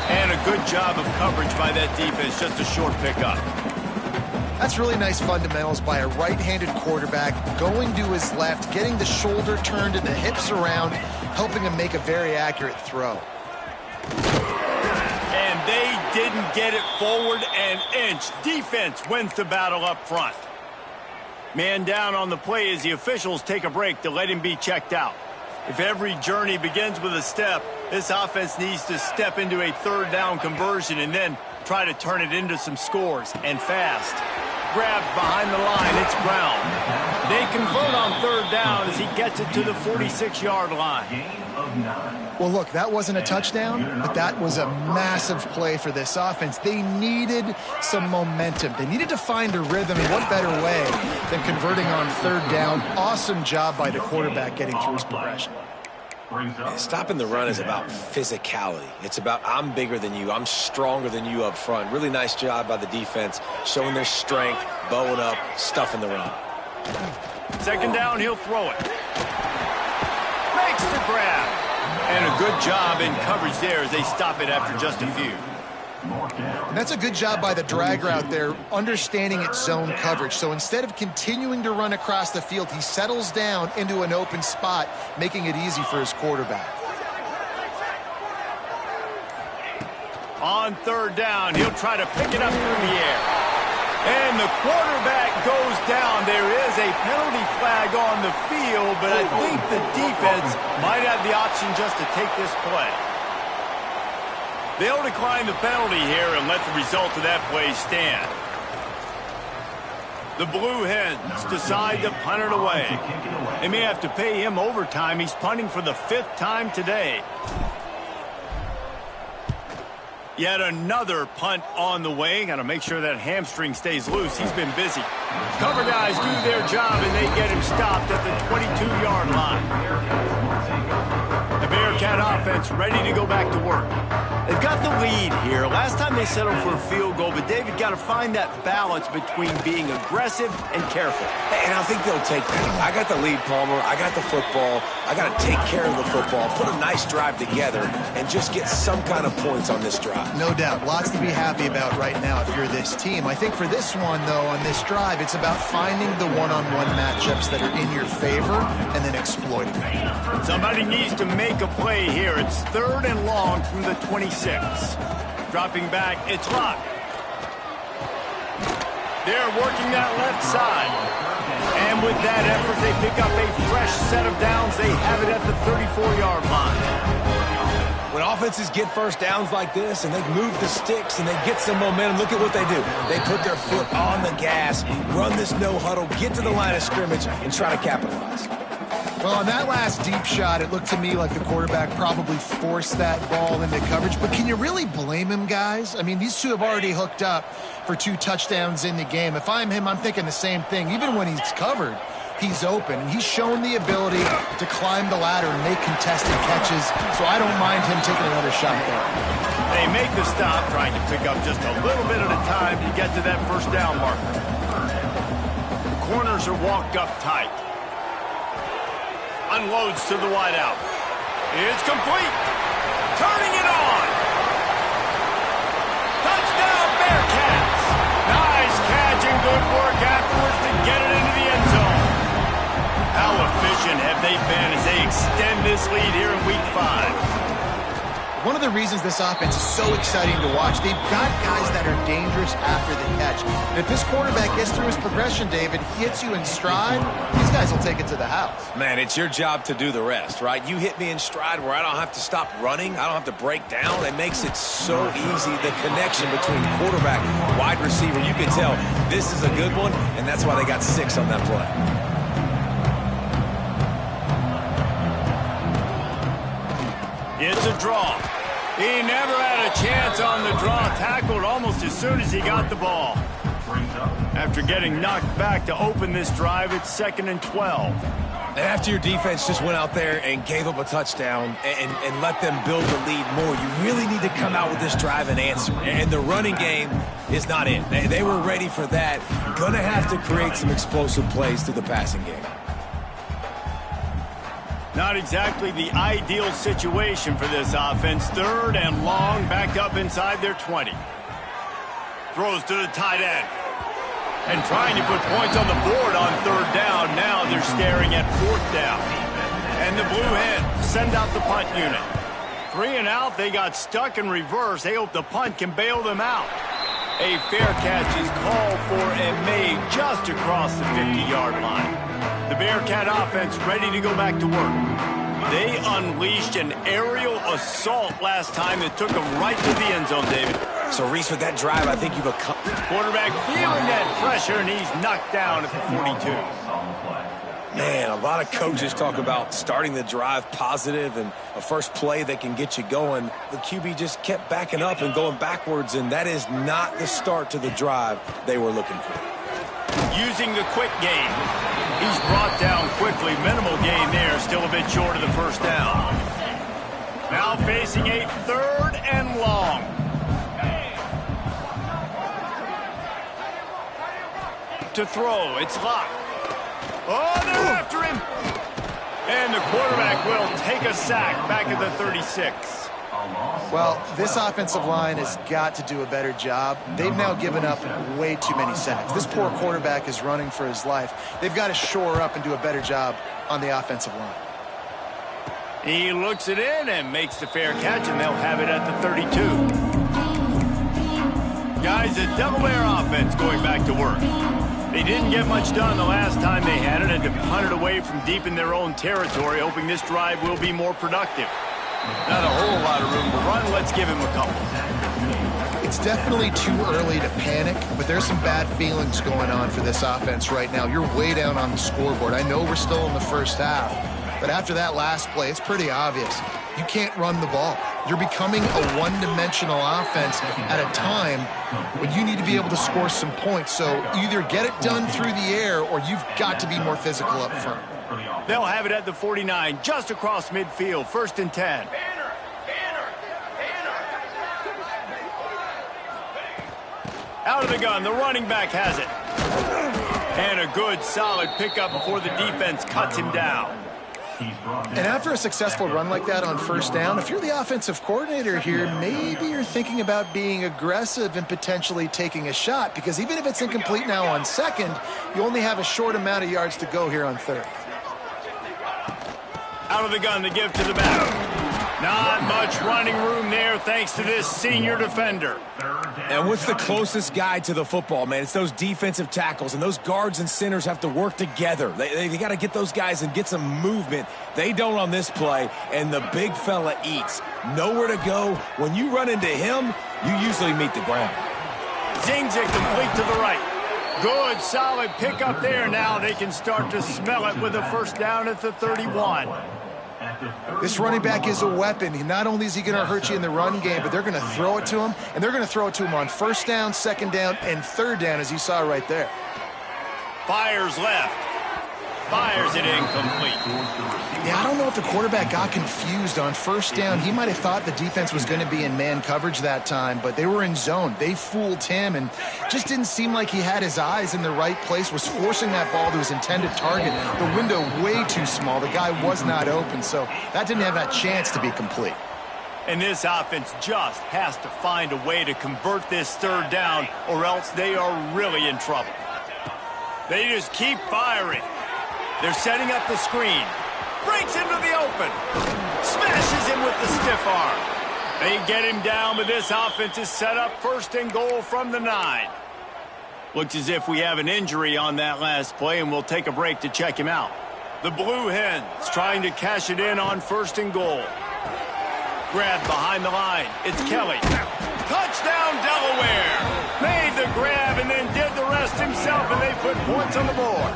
And a good job of coverage by that defense, just a short pickup. That's really nice fundamentals by a right-handed quarterback, going to his left, getting the shoulder turned and the hips around, helping him make a very accurate throw. And they didn't get it forward an inch. Defense wins the battle up front. Man down on the play as the officials take a break to let him be checked out. If every journey begins with a step, this offense needs to step into a third down conversion and then try to turn it into some scores, and fast. Grabbed behind the line, it's Brown. They convert on third down as he gets it to the 46-yard line. Well, look, that wasn't a touchdown, but that was a massive play for this offense. They needed some momentum. They needed to find a rhythm, and what better way than converting on third down. Awesome job by the quarterback getting through his progression. Stopping the run is about physicality. It's about I'm bigger than you. I'm stronger than you up front. Really nice job by the defense, showing their strength, bowing up, stuffing the run. Second down, he'll throw it. Makes the grab. And a good job in coverage there as they stop it after just a few. And that's a good job by the drag route there, understanding its zone coverage. So instead of continuing to run across the field, he settles down into an open spot, making it easy for his quarterback. On third down, he'll try to pick it up through the air. And the quarterback goes down. There is a penalty flag on the field, but I think the defense might have the option just to take this play. They'll decline the penalty here and let the result of that play stand. The Blue Hens decide to punt it away. They may have to pay him overtime. He's punting for the 5th time today. Yet another punt on the way. Got to make sure that hamstring stays loose. He's been busy. Cover guys do their job, and they get him stopped at the 22-yard line. The Bearcat offense ready to go back to work. They've got the lead here. Last time they settled for a field goal, but David got to find that balance between being aggressive and careful. And I think they'll take that. I got the lead, Palmer. I got the football. I got to take care of the football, put a nice drive together, and just get some kind of points on this drive. No doubt. Lots to be happy about right now if you're this team. I think for this one, though, on this drive, it's about finding the one-on-one matchups that are in your favor and then exploiting them. Somebody needs to make a play here. It's 3rd and long from the 26. Dropping back, it's locked. They're working that left side. And with that effort, they pick up a fresh set of downs. They have it at the 34-yard line. When offenses get first downs like this and they move the sticks and they get some momentum, look at what they do. They put their foot on the gas, run this no-huddle, get to the line of scrimmage, and try to capitalize. Well, on that last deep shot, it looked to me like the quarterback probably forced that ball into coverage. But can you really blame him, guys? I mean, these two have already hooked up for 2 touchdowns in the game. If I'm him, I'm thinking the same thing. Even when he's covered, he's open. And he's shown the ability to climb the ladder and make contested catches. So I don't mind him taking another shot there. They make the stop, trying to pick up just a little bit at a time to get to that first down marker. The corners are walked up tight. Unloads to the wideout. It's complete. Turning it on. Touchdown, Bearcats. Nice catch and good work afterwards to get it into the end zone. How efficient have they been as they extend this lead here in Week 5? One of the reasons this offense is so exciting to watch, they've got guys that are dangerous after the catch. And if this quarterback gets through his progression, David, hits you in stride, these guys will take it to the house. Man, it's your job to do the rest, right? You hit me in stride where I don't have to stop running. I don't have to break down. It makes it so easy. The connection between quarterback and wide receiver, you can tell this is a good one, and that's why they got 6 on that play. It's a draw. He never had a chance on the draw. Tackled almost as soon as he got the ball. After getting knocked back to open this drive, it's 2nd and 12. And after your defense just went out there and gave up a touchdown and let them build the lead more, you really need to come out with this drive and answer. And the running game is not in. They were ready for that. Gonna have to create some explosive plays through the passing game. Not exactly the ideal situation for this offense. 3rd and long, backed up inside their 20. Throws to the tight end. And trying to put points on the board on 3rd down. Now they're staring at 4th down. And the Blue Hens send out the punt unit. 3 and out, they got stuck in reverse. They hope the punt can bail them out. A fair catch is called for and made just across the 50-yard line. The Bearcat offense ready to go back to work. They unleashed an aerial assault last time that took them right to the end zone, David. So, Reese, with that drive, I think you've accomplished. Quarterback feeling that pressure, and he's knocked down at the 42. Man, a lot of coaches talk about starting the drive positive and a first play that can get you going. The QB just kept backing up and going backwards, and that is not the start to the drive they were looking for. Using the quick game. He's brought down quickly. Minimal gain there. Still a bit short of the first down. Now facing a 3rd and long. To throw. It's locked. Oh, they're after him. And the quarterback will take a sack back at the 36. Well, this offensive line has got to do a better job. They've now given up way too many sacks. This poor quarterback is running for his life. They've got to shore up and do a better job on the offensive line. He looks it in and makes the fair catch, and they'll have it at the 32. Guys, the Delaware offense going back to work. They didn't get much done the last time they had it, and to punt it away from deep in their own territory, hoping this drive will be more productive. Not a whole lot of room to run. Let's give him a couple. It's definitely too early to panic, but there's some bad feelings going on for this offense right now. You're way down on the scoreboard. I know we're still in the first half, but after that last play, it's pretty obvious. You can't run the ball. You're becoming a one-dimensional offense at a time when you need to be able to score some points. So either get it done through the air or you've got to be more physical up front. They'll have it at the 49, just across midfield, 1st and 10. Out of the gun, the running back has it. And a good, solid pickup before the defense cuts him down. And after a successful run like that on first down, if you're the offensive coordinator here, maybe you're thinking about being aggressive and potentially taking a shot, because even if it's incomplete now on second, you only have a short amount of yards to go here on third. Out of the gun to give to the back. Not much running room there thanks to this senior defender. And what's the closest guy to the football, man? It's those defensive tackles, and those guards and centers have to work together. They got to get those guys and get some movement. They don't on this play, and the big fella eats. Nowhere to go. When you run into him, you usually meet the ground. Zings it complete to the right. Good, solid pickup there. Now they can start to smell it with a first down at the 31. This running back is a weapon. Not only is he going to hurt you in the run game, but they're going to throw it to him, and they're going to throw it to him on first down, second down, and third down, as you saw right there. Fires left. Fires it incomplete. Yeah, I don't know if the quarterback got confused on first down. He might have thought the defense was going to be in man coverage that time, but they were in zone. They fooled him, and just didn't seem like he had his eyes in the right place, was forcing that ball to his intended target. The window way too small. The guy was not open, so that didn't have that chance to be complete. And this offense just has to find a way to convert this third down, or else they are really in trouble. They just keep firing. They're setting up the screen. Breaks into the open. Smashes him with the stiff arm. They get him down, but this offense is set up first and goal from the 9. Looks as if we have an injury on that last play, and we'll take a break to check him out. The Blue Hens trying to cash it in on first and goal. Grab behind the line. It's Kelly. Touchdown, Delaware. Made the grab and then did the rest himself, and they put points on the board.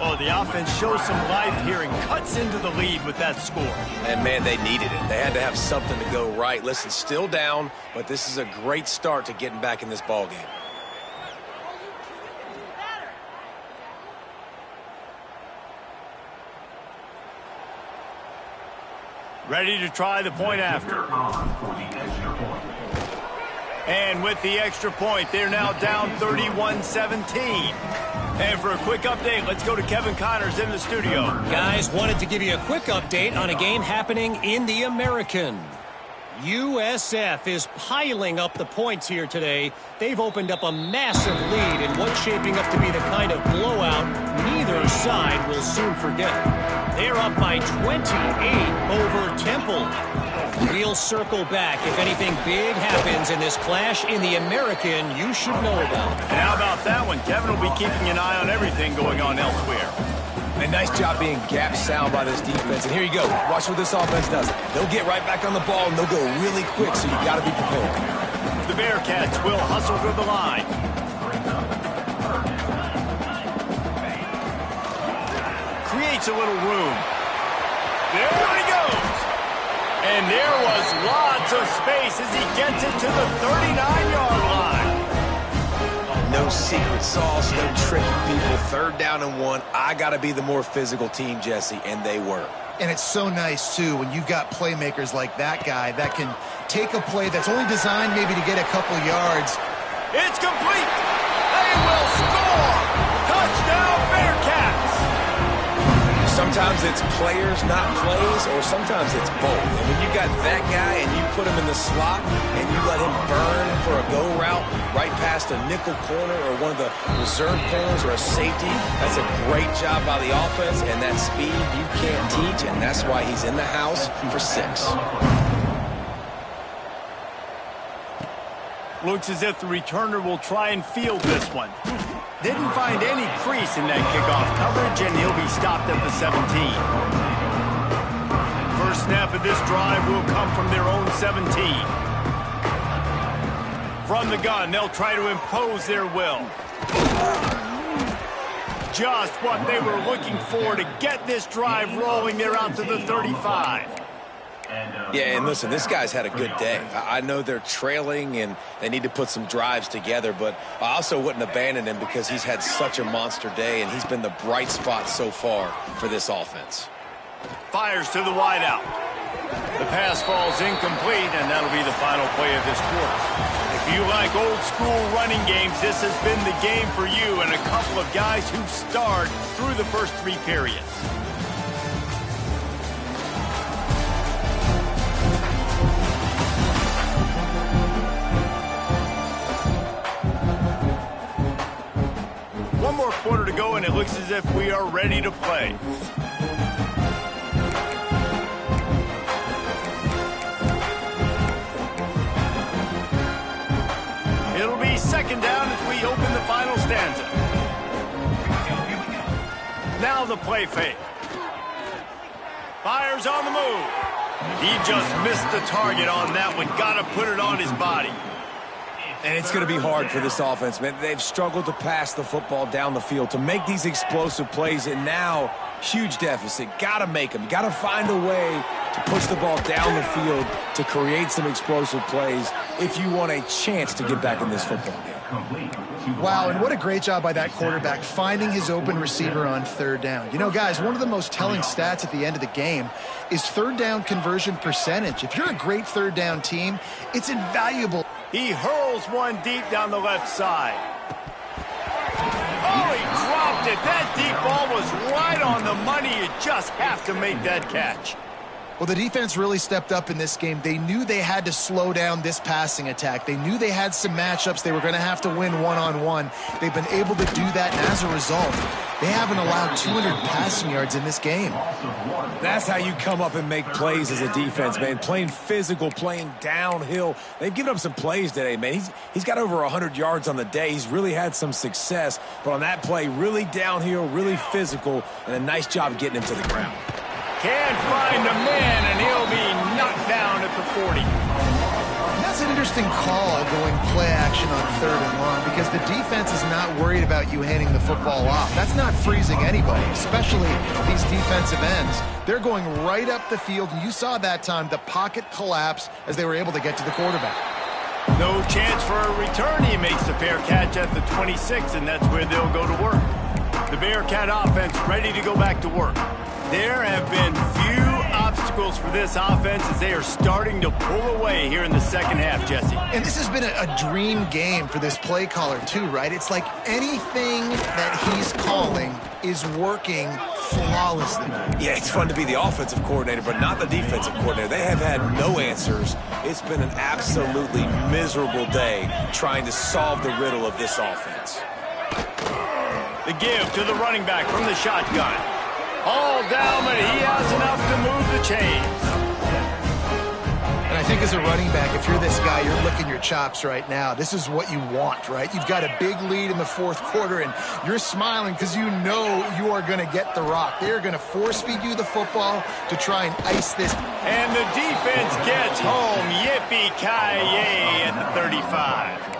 Oh, the offense shows some life here and cuts into the lead with that score. And, man, they needed it. They had to have something to go right. Listen, still down, but this is a great start to getting back in this ball game. Ready to try the point after. And with the extra point, they're now down 31-17. And for a quick update, let's go to Kevin Connors in the studio. Guys, wanted to give you a quick update on a game happening in the American. USF is piling up the points here today. They've opened up a massive lead in what's shaping up to be the kind of blowout neither side will soon forget. They're up by 28 over Temple. We'll circle back if anything big happens in this clash in the American you should know about. And how about that one? Kevin will be keeping an eye on everything going on elsewhere. And nice job being gap sound by this defense. And here you go. Watch what this offense does. They'll get right back on the ball, and they'll go really quick, so you got to be prepared. The Bearcats will hustle to the line. Creates a little room. There he goes. And there was lots of space as he gets it to the 39-yard line. No secret sauce, no tricky people. Third down and 1. I got to be the more physical team, Jesse, and they were. And it's so nice, too, when you've got playmakers like that guy that can take a play that's only designed maybe to get a couple yards. It's complete. They will score. Touchdown, Bearcats. Sometimes it's players, not plays, or sometimes it's both. And when you got that guy and you put him in the slot and you let him burn for a go route right past a nickel corner or one of the reserve corners or a safety, that's a great job by the offense, and that speed you can't teach, and that's why he's in the house for 6. Looks as if the returner will try and field this one. Didn't find any crease in that kickoff coverage, and he'll be stopped at the 17. First snap of this drive will come from their own 17. From the gun, they'll try to impose their will. Just what they were looking for to get this drive rolling. They're out to the 35. Yeah, and listen, this guy's had a good day. I know they're trailing and they need to put some drives together, but I also wouldn't abandon him because he's had such a monster day, and he's been the bright spot so far for this offense. Fires to the wideout. The pass falls incomplete, and that'll be the final play of this quarter. If If you like old school running games, this has been the game for you and a couple of guys who starred through the first 3 periods. One more quarter to go, and it looks as if we are ready to play. It'll be second down as we open the final stanza. Now the play fake. Fires on the move. He just missed the target on that one. Got to put it on his body. And it's going to be hard for this offense, man. They've struggled to pass the football down the field, to make these explosive plays, and now huge deficit. Got to make them. Got to find a way to push the ball down the field to create some explosive plays if you want a chance to get back in this football game. Wow, and what a great job by that quarterback finding his open receiver on third down. You know, guys, one of the most telling stats at the end of the game is third down conversion percentage. If you're a great third down team, it's invaluable. He hurls one deep down the left side. Oh, he dropped it. That deep ball was right on the money. You just have to make that catch. Well, the defense really stepped up in this game. They knew they had to slow down this passing attack. They knew they had some matchups they were going to have to win one-on-one. They've been able to do that, and as a result, they haven't allowed 200 passing yards in this game. That's how you come up and make plays as a defense, man. Playing physical, playing downhill. They've given up some plays today, man. He's got over 100 yards on the day. He's really had some success. But on that play, really downhill, really physical, and a nice job getting him to the ground. Can't find a man, and he'll be knocked down at the 40. That's an interesting call, going play action on third and long, because the defense is not worried about you handing the football off. That's not freezing anybody, especially these defensive ends. They're going right up the field, and you saw that time the pocket collapse as they were able to get to the quarterback. No chance for a return. He makes the fair catch at the 26, and that's where they'll go to work. The Bearcat offense ready to go back to work. There have been few obstacles for this offense as they are starting to pull away here in the second half, Jesse. And this has been a dream game for this play caller too, right? It's like anything that he's calling is working flawlessly. Yeah, it's fun to be the offensive coordinator, but not the defensive coordinator. They have had no answers. It's been an absolutely miserable day trying to solve the riddle of this offense. The give to the running back from the shotgun. All down, but he has enough to move the chains. And I think as a running back, if you're this guy, you're licking your chops right now. This is what you want, right? You've got a big lead in the fourth quarter, and you're smiling because you know you are going to get the rock. They're going to force-feed you the football to try and ice this. And the defense gets home. Yippee-ki-yay at the 35.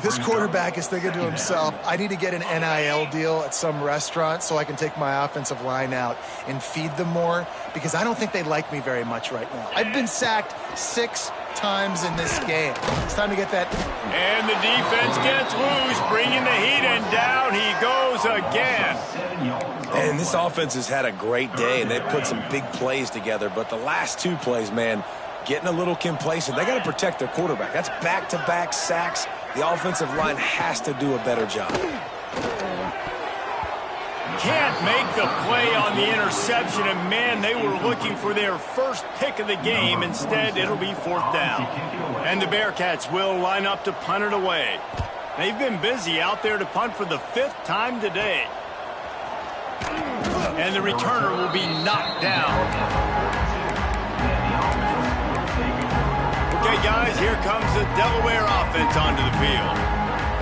This quarterback is thinking to himself, I need to get an NIL deal at some restaurant so I can take my offensive line out and feed them more, because I don't think they like me very much right now. I've been sacked 6 times in this game. It's time to get that. And the defense gets loose, bringing the heat, and down he goes again. And this offense has had a great day, and they've put some big plays together, but the last 2 plays, man, getting a little complacent. They got to protect their quarterback. That's back-to-back sacks. The offensive line has to do a better job. Can't make the play on the interception, and man, they were looking for their first pick of the game. Instead, it'll be 4th down. And the Bearcats will line up to punt it away. They've been busy out there to punt for the 5th time today. And the returner will be knocked down. Okay, guys, here comes the Delaware offense onto the field.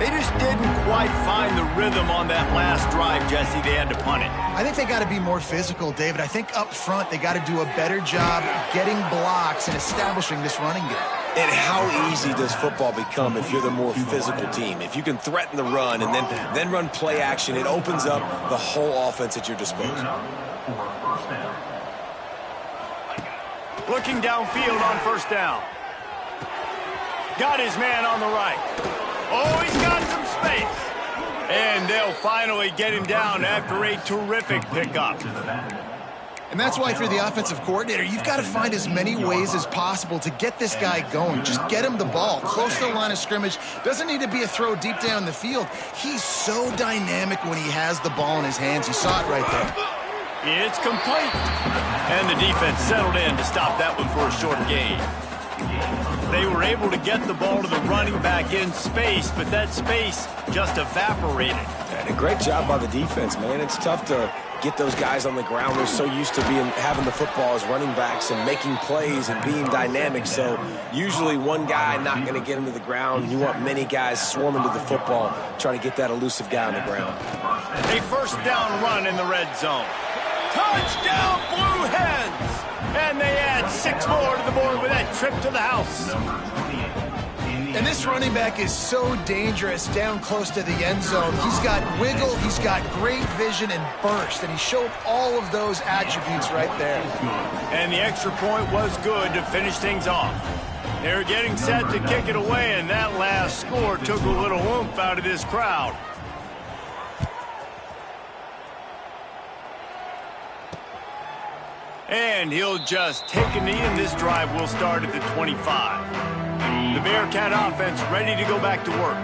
They just didn't quite find the rhythm on that last drive, Jesse. They had to punt it. I think they got to be more physical, David. I think up front they got to do a better job getting blocks and establishing this running game. And how easy does football become if you're the more physical team? If you can threaten the run and then run play action, it opens up the whole offense at your disposal. Looking downfield on 1st down. Got his man on the right. Oh, he's got some space. And they'll finally get him down after a terrific pickup. And that's why if you're the offensive coordinator, you've got to find as many ways as possible to get this guy going. Just get him the ball close to the line of scrimmage. Doesn't need to be a throw deep down the field. He's so dynamic when he has the ball in his hands. You saw it right there. It's complete. And the defense settled in to stop that one for a short gain. They were able to get the ball to the running back in space, but that space just evaporated. And a great job by the defense, man. It's tough to get those guys on the ground. They're so used to having the football as running backs and making plays and being dynamic. So usually one guy not going to get him to the ground. You want many guys swarming to the football, trying to get that elusive guy on the ground. A first down run in the red zone. Touchdown, Blue Hens! And they add 6 more to the board with that trip to the house. And this running back is so dangerous down close to the end zone. He's got wiggle, he's got great vision and burst, and he showed all of those attributes right there. And the extra point was good to finish things off. They're getting set to kick it away, and that last score took a little oomph out of this crowd. And he'll just take a knee, and this drive will start at the 25. The Bearcat offense ready to go back to work.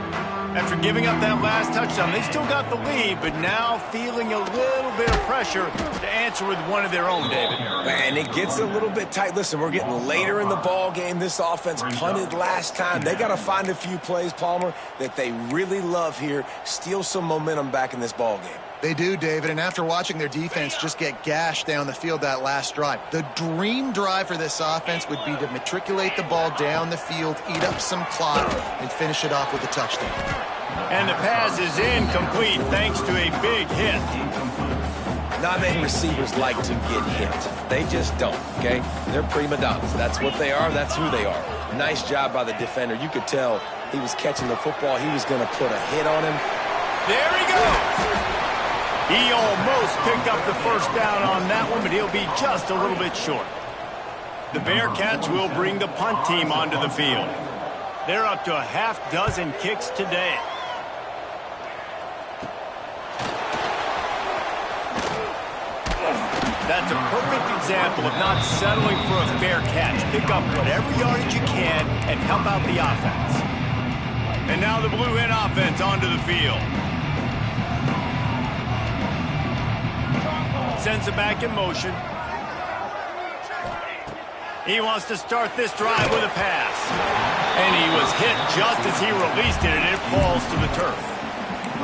After giving up that last touchdown, they still got the lead, but now feeling a little bit of pressure to answer with one of their own, David. And it gets a little bit tight. Listen, we're getting later in the ball game. This offense punted last time. They got to find a few plays, Palmer, that they really love here. Steal some momentum back in this ball game. They do, David, and after watching their defense just get gashed down the field that last drive, the dream drive for this offense would be to matriculate the ball down the field, eat up some clock, and finish it off with a touchdown. And the pass is incomplete thanks to a big hit. Not many receivers like to get hit. They just don't, okay? They're prima donnas. That's what they are. That's who they are. Nice job by the defender. You could tell he was catching the football. He was going to put a hit on him. There he goes. He almost picked up the first down on that one, but he'll be just a little bit short. The Bearcats will bring the punt team onto the field. They're up to a half-dozen kicks today. That's a perfect example of not settling for a fair catch. Pick up whatever yardage you can and help out the offense. And now the Blue Hen offense onto the field. Sends it back in motion. He wants to start this drive with a pass. And he was hit just as he released it, and it falls to the turf.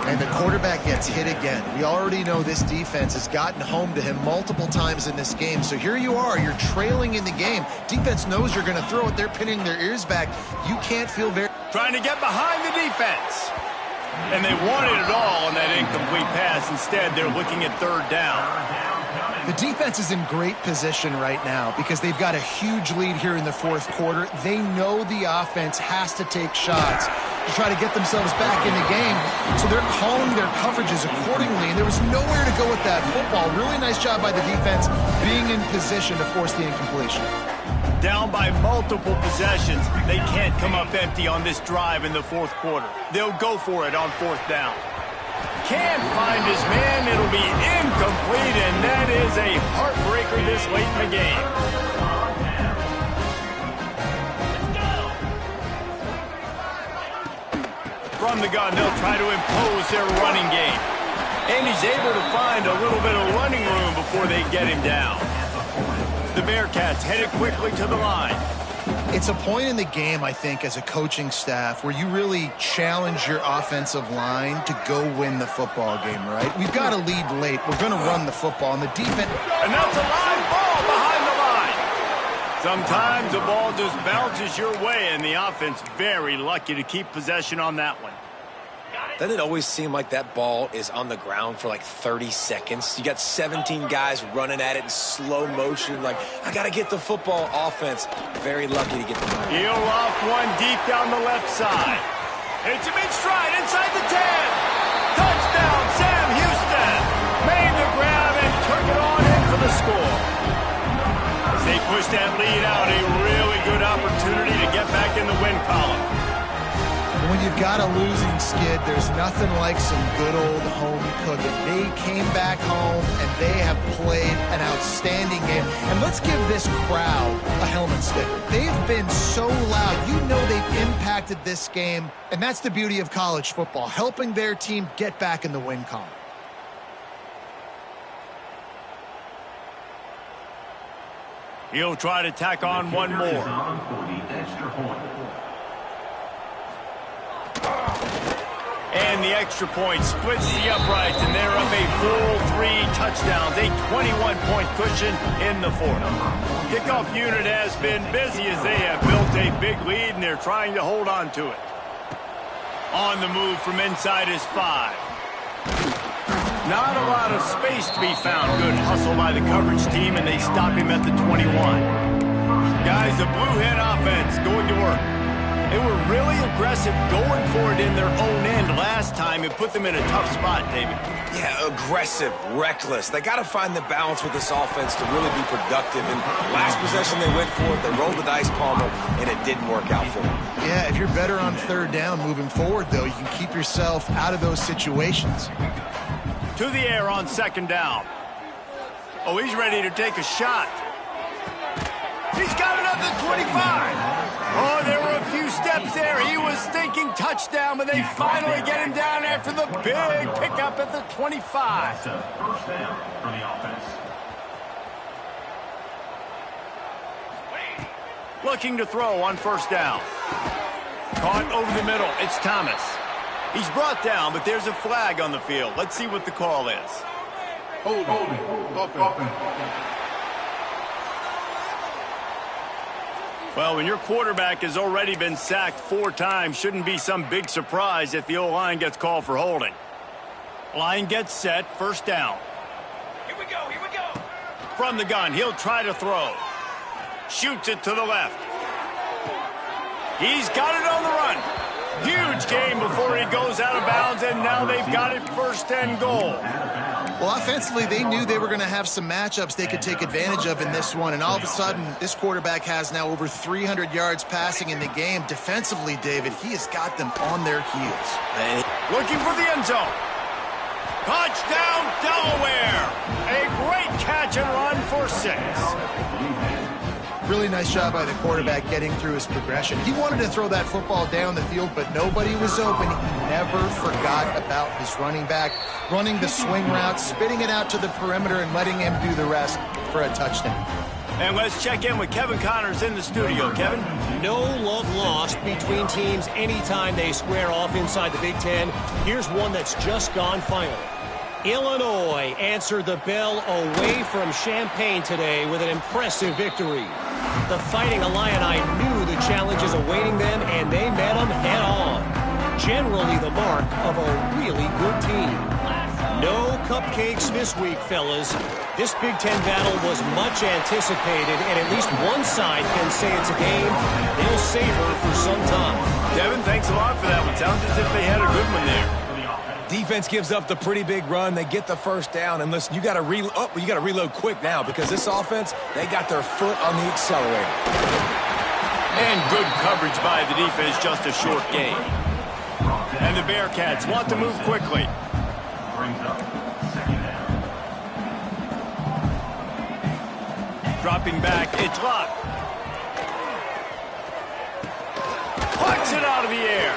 And the quarterback gets hit again. We already know this defense has gotten home to him multiple times in this game. So here you are, you're trailing in the game. Defense knows you're going to throw it. They're pinning their ears back. You can't feel very... Trying to get behind the defense. And they wanted it all on that incomplete pass. Instead, they're looking at third down. The defense is in great position right now because they've got a huge lead here in the fourth quarter. They know the offense has to take shots to try to get themselves back in the game. So they're calling their coverages accordingly, and there was nowhere to go with that football. Really nice job by the defense being in position to force the incompletion. Down by multiple possessions, they can't come up empty on this drive in the fourth quarter. They'll go for it on fourth down. Can't find his man. It'll be incomplete, and that is a heartbreaker this late in the game. From the gun, they'll try to impose their running game. And he's able to find a little bit of running room before they get him down. The Bearcats headed quickly to the line. It's a point in the game, I think, as a coaching staff where you really challenge your offensive line to go win the football game, right? We've got a lead late. We're going to run the football, and the defense... And that's a live ball behind the line. Sometimes the ball just bounces your way, and the offense very lucky to keep possession on that one. Doesn't it always seem like that ball is on the ground for like 30 seconds? You got 17 guys running at it in slow motion. Like, I got to get the football. Offense, very lucky to get the ball. He'll off one deep down the left side. It's a big stride inside the 10. Touchdown, Sam Houston. Made the grab and took it on in for the score. As they push that lead out, a really good opportunity to get back in the win column. When you've got a losing skid, there's nothing like some good old home cooking. They came back home, and they have played an an outstanding game. And let's give this crowd a helmet sticker. They've been so loud. You know they've impacted this game. And that's the beauty of college football, helping their team get back in the win column. He'll try to tack on one more. And the extra point splits the uprights, and they're up a full 3 touchdowns, a 21-point cushion in the fourth. Kickoff unit has been busy as they have built a big lead, and they're trying to hold on to it. On the move from inside his 5. Not a lot of space to be found. Good hustle by the coverage team, and they stop him at the 21. Guys, the Blue Hen offense going to work. They were really aggressive going for it in their own end last time. It put them in a tough spot, David. Yeah, aggressive, reckless. They got to find the balance with this offense to really be productive. And last possession they went for it, they rolled the dice, Palmer, and it didn't work out for them. Yeah, if you're better on third down moving forward, though, you can keep yourself out of those situations. To the air on second down. Oh, he's ready to take a shot. He's got it up to 25. Oh, there were a few steps there. He was thinking touchdown, but they finally get him down after the big pickup at the 25. First down for the offense. Looking to throw on first down. Caught over the middle. It's Thomas. He's brought down, but there's a flag on the field. Let's see what the call is. Holding. Offense. Well, when your quarterback has already been sacked 4 times, shouldn't be some big surprise if the O-line gets called for holding. Line gets set, first down. Here we go. From the gun, he'll try to throw. Shoots it to the left. He's got it on the run. Huge game before he goes out of bounds, and now they've got it first and goal. Well, offensively, they knew they were going to have some matchups they could take advantage of in this one, and all of a sudden, this quarterback has now over 300 yards passing in the game. Defensively, David, he has got them on their heels. Looking for the end zone. Touchdown, Delaware. A great catch and run for 6. Really nice job by the quarterback getting through his progression. He wanted to throw that football down the field, but nobody was open. He never forgot about his running back, running the swing route, spitting it out to the perimeter, and letting him do the rest for a touchdown. And let's check in with Kevin Connors in the studio. Kevin? No love lost between teams anytime they square off inside the Big Ten. Here's one that's just gone final. Illinois answered the bell away from Champaign today with an impressive victory. The Fighting Illini knew the challenges awaiting them, and they met them head-on. Generally the mark of a really good team. No cupcakes this week, fellas. This Big Ten battle was much anticipated, and at least one side can say it's a game they'll savor for some time. Kevin, thanks a lot for that one. Sounds as if they had a good one there. Defense gives up the pretty big run. They get the first down. And listen, you got to reload quick now because this offense, they got their foot on the accelerator. And good coverage by the defense, just a short gain. And the Bearcats want to move quickly. Dropping back, it's locked. Plucks it out of the air.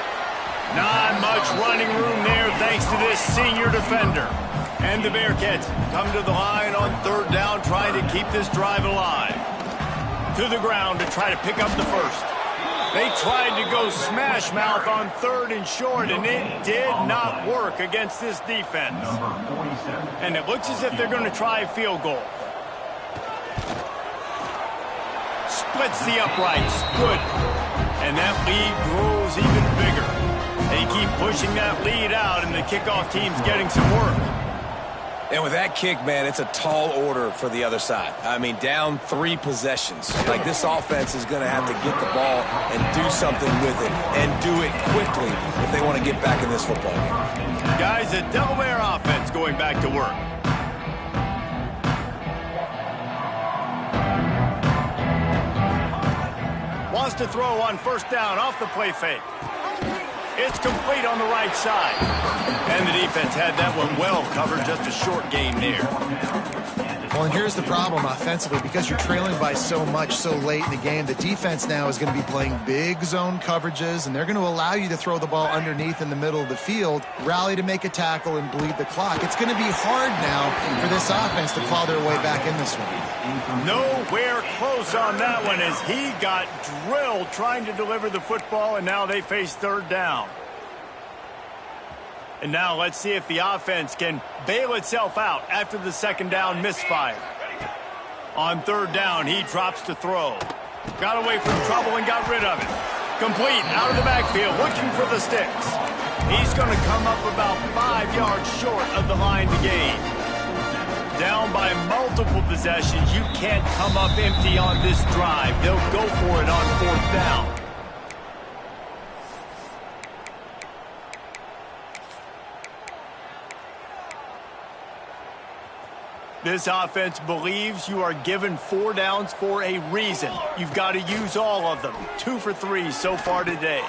Not much running room there thanks to this senior defender. And the Bearcats come to the line on third down, trying to keep this drive alive. To the ground to try to pick up the first. They tried to go smash mouth on third and short, and it did not work against this defense. And it looks as if they're going to try a field goal. Splits the uprights. Good. And that lead grows even bigger. They keep pushing that lead out, and the kickoff team's getting some work. And with that kick, man, it's a tall order for the other side. I mean, down 3 possessions. Like, this offense is going to have to get the ball and do something with it, and do it quickly if they want to get back in this football game. Guys, the Delaware offense going back to work. Wants to throw on first down off the play fake. It's complete on the right side. And the defense had that one well covered, just a short gain there. Well, and here's the problem offensively. Because you're trailing by so much so late in the game, the defense now is going to be playing big zone coverages, and they're going to allow you to throw the ball underneath in the middle of the field, rally to make a tackle, and bleed the clock. It's going to be hard now for this offense to claw their way back in this one. Nowhere close on that one as he got drilled trying to deliver the football, and now they face third down. And now let's see if the offense can bail itself out after the second down misfire. On third down, he drops to throw. Got away from trouble and got rid of it. Complete out of the backfield, looking for the sticks. He's going to come up about 5 yards short of the line to gain. Down by multiple possessions, you can't come up empty on this drive. They'll go for it on fourth down. This offense believes you are given 4 downs for a reason. You've got to use all of them. 2 for 3 so far today.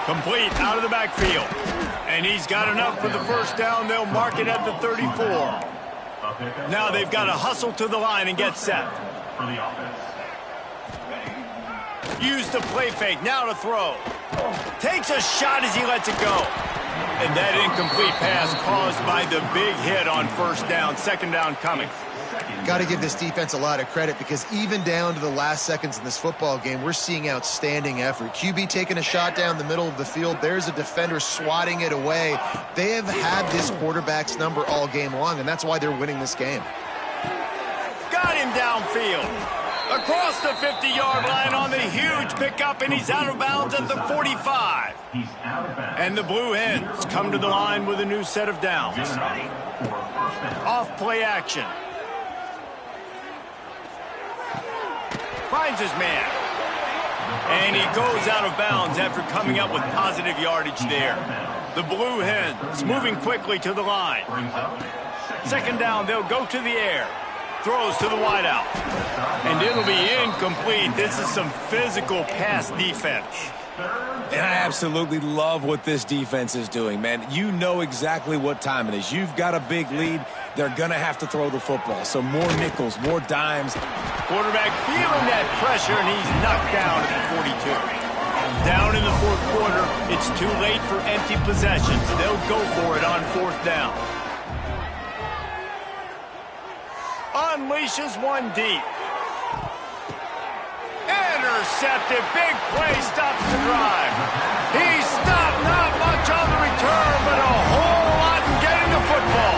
Complete out of the backfield. And he's got enough for the first down. They'll mark it at the 34. Now they've got to hustle to the line and get set. Use the play fake. Now to throw. Takes a shot as he lets it go. And that incomplete pass caused by the big hit on first down. Second down coming. Got to give this defense a lot of credit because even down to the last seconds in this football game, we're seeing outstanding effort. QB taking a shot down the middle of the field. There's a defender swatting it away. They have had this quarterback's number all game long, and that's why they're winning this game. Got him downfield. Across the 50-yard line on the huge pickup, and he's out of bounds at the 45. And the Blue Hens come to the line with a new set of downs. Off play action. Finds his man. And he goes out of bounds after coming up with positive yardage there. The Blue Hens moving quickly to the line. Second down, they'll go to the air. Throws to the wideout. And it'll be incomplete. This is some physical pass defense. And I absolutely love what this defense is doing, man. You know exactly what time it is. You've got a big lead. They're going to have to throw the football. So more nickels, more dimes. Quarterback feeling that pressure, and he's knocked down at the 42. Down in the fourth quarter, it's too late for empty possessions. They'll go for it on fourth down. Unleashes one deep. Intercepted. Big play stops the drive. He stopped, not much on the return, but a whole lot in getting the football.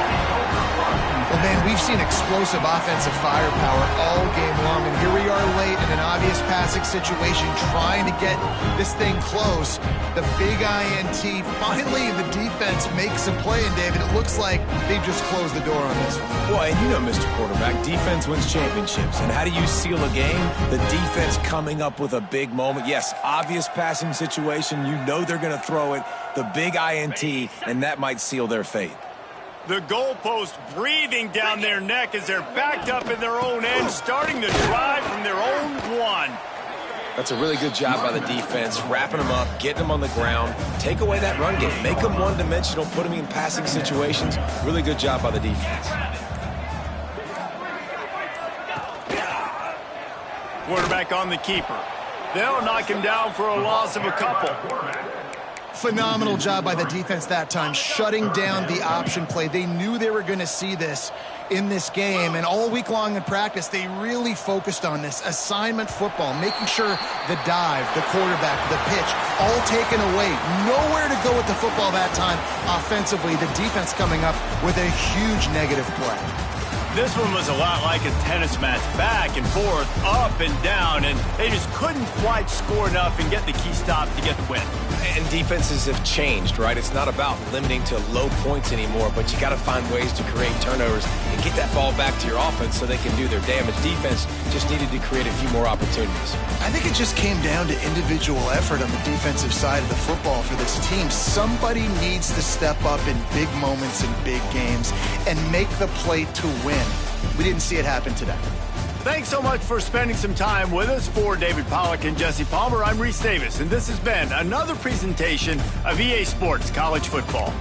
Well, man, we've seen explosive offensive firepower all game long, and here we are late in an obvious passing situation trying to get this thing close. The big INT, finally the defense makes a play, and David, it looks like they've just closed the door on this one. Well, and you know, Mr. Quarterback, defense wins championships. And how do you seal a game? The defense coming up with a big moment. Yes, obvious passing situation. You know they're going to throw it. The big INT, and that might seal their fate. The goalpost breathing down their neck as they're backed up in their own end, starting the drive from their own one. That's a really good job by the defense, wrapping them up, getting them on the ground, take away that run game, make them one-dimensional, put them in passing situations. Really good job by the defense. Quarterback on the keeper. They'll knock him down for a loss of a couple. Phenomenal job by the defense that time, shutting down the option play. They knew they were going to see this in this game, and all week long in practice, they really focused on this assignment football, making sure the dive, the quarterback, the pitch, all taken away. Nowhere to go with the football that time offensively. The defense coming up with a huge negative play. This one was a lot like a tennis match, back and forth, up and down, and they just couldn't quite score enough and get the key stop to get the win. And defenses have changed, right? It's not about limiting to low points anymore, but you got to find ways to create turnovers and get that ball back to your offense so they can do their damage. Defense just needed to create a few more opportunities. I think it just came down to individual effort on the defensive side of the football for this team. Somebody needs to step up in big moments in big games and make the play to win. We didn't see it happen today. Thanks so much for spending some time with us. For David Pollack and Jesse Palmer, I'm Reese Davis, and this has been another presentation of EA Sports College Football.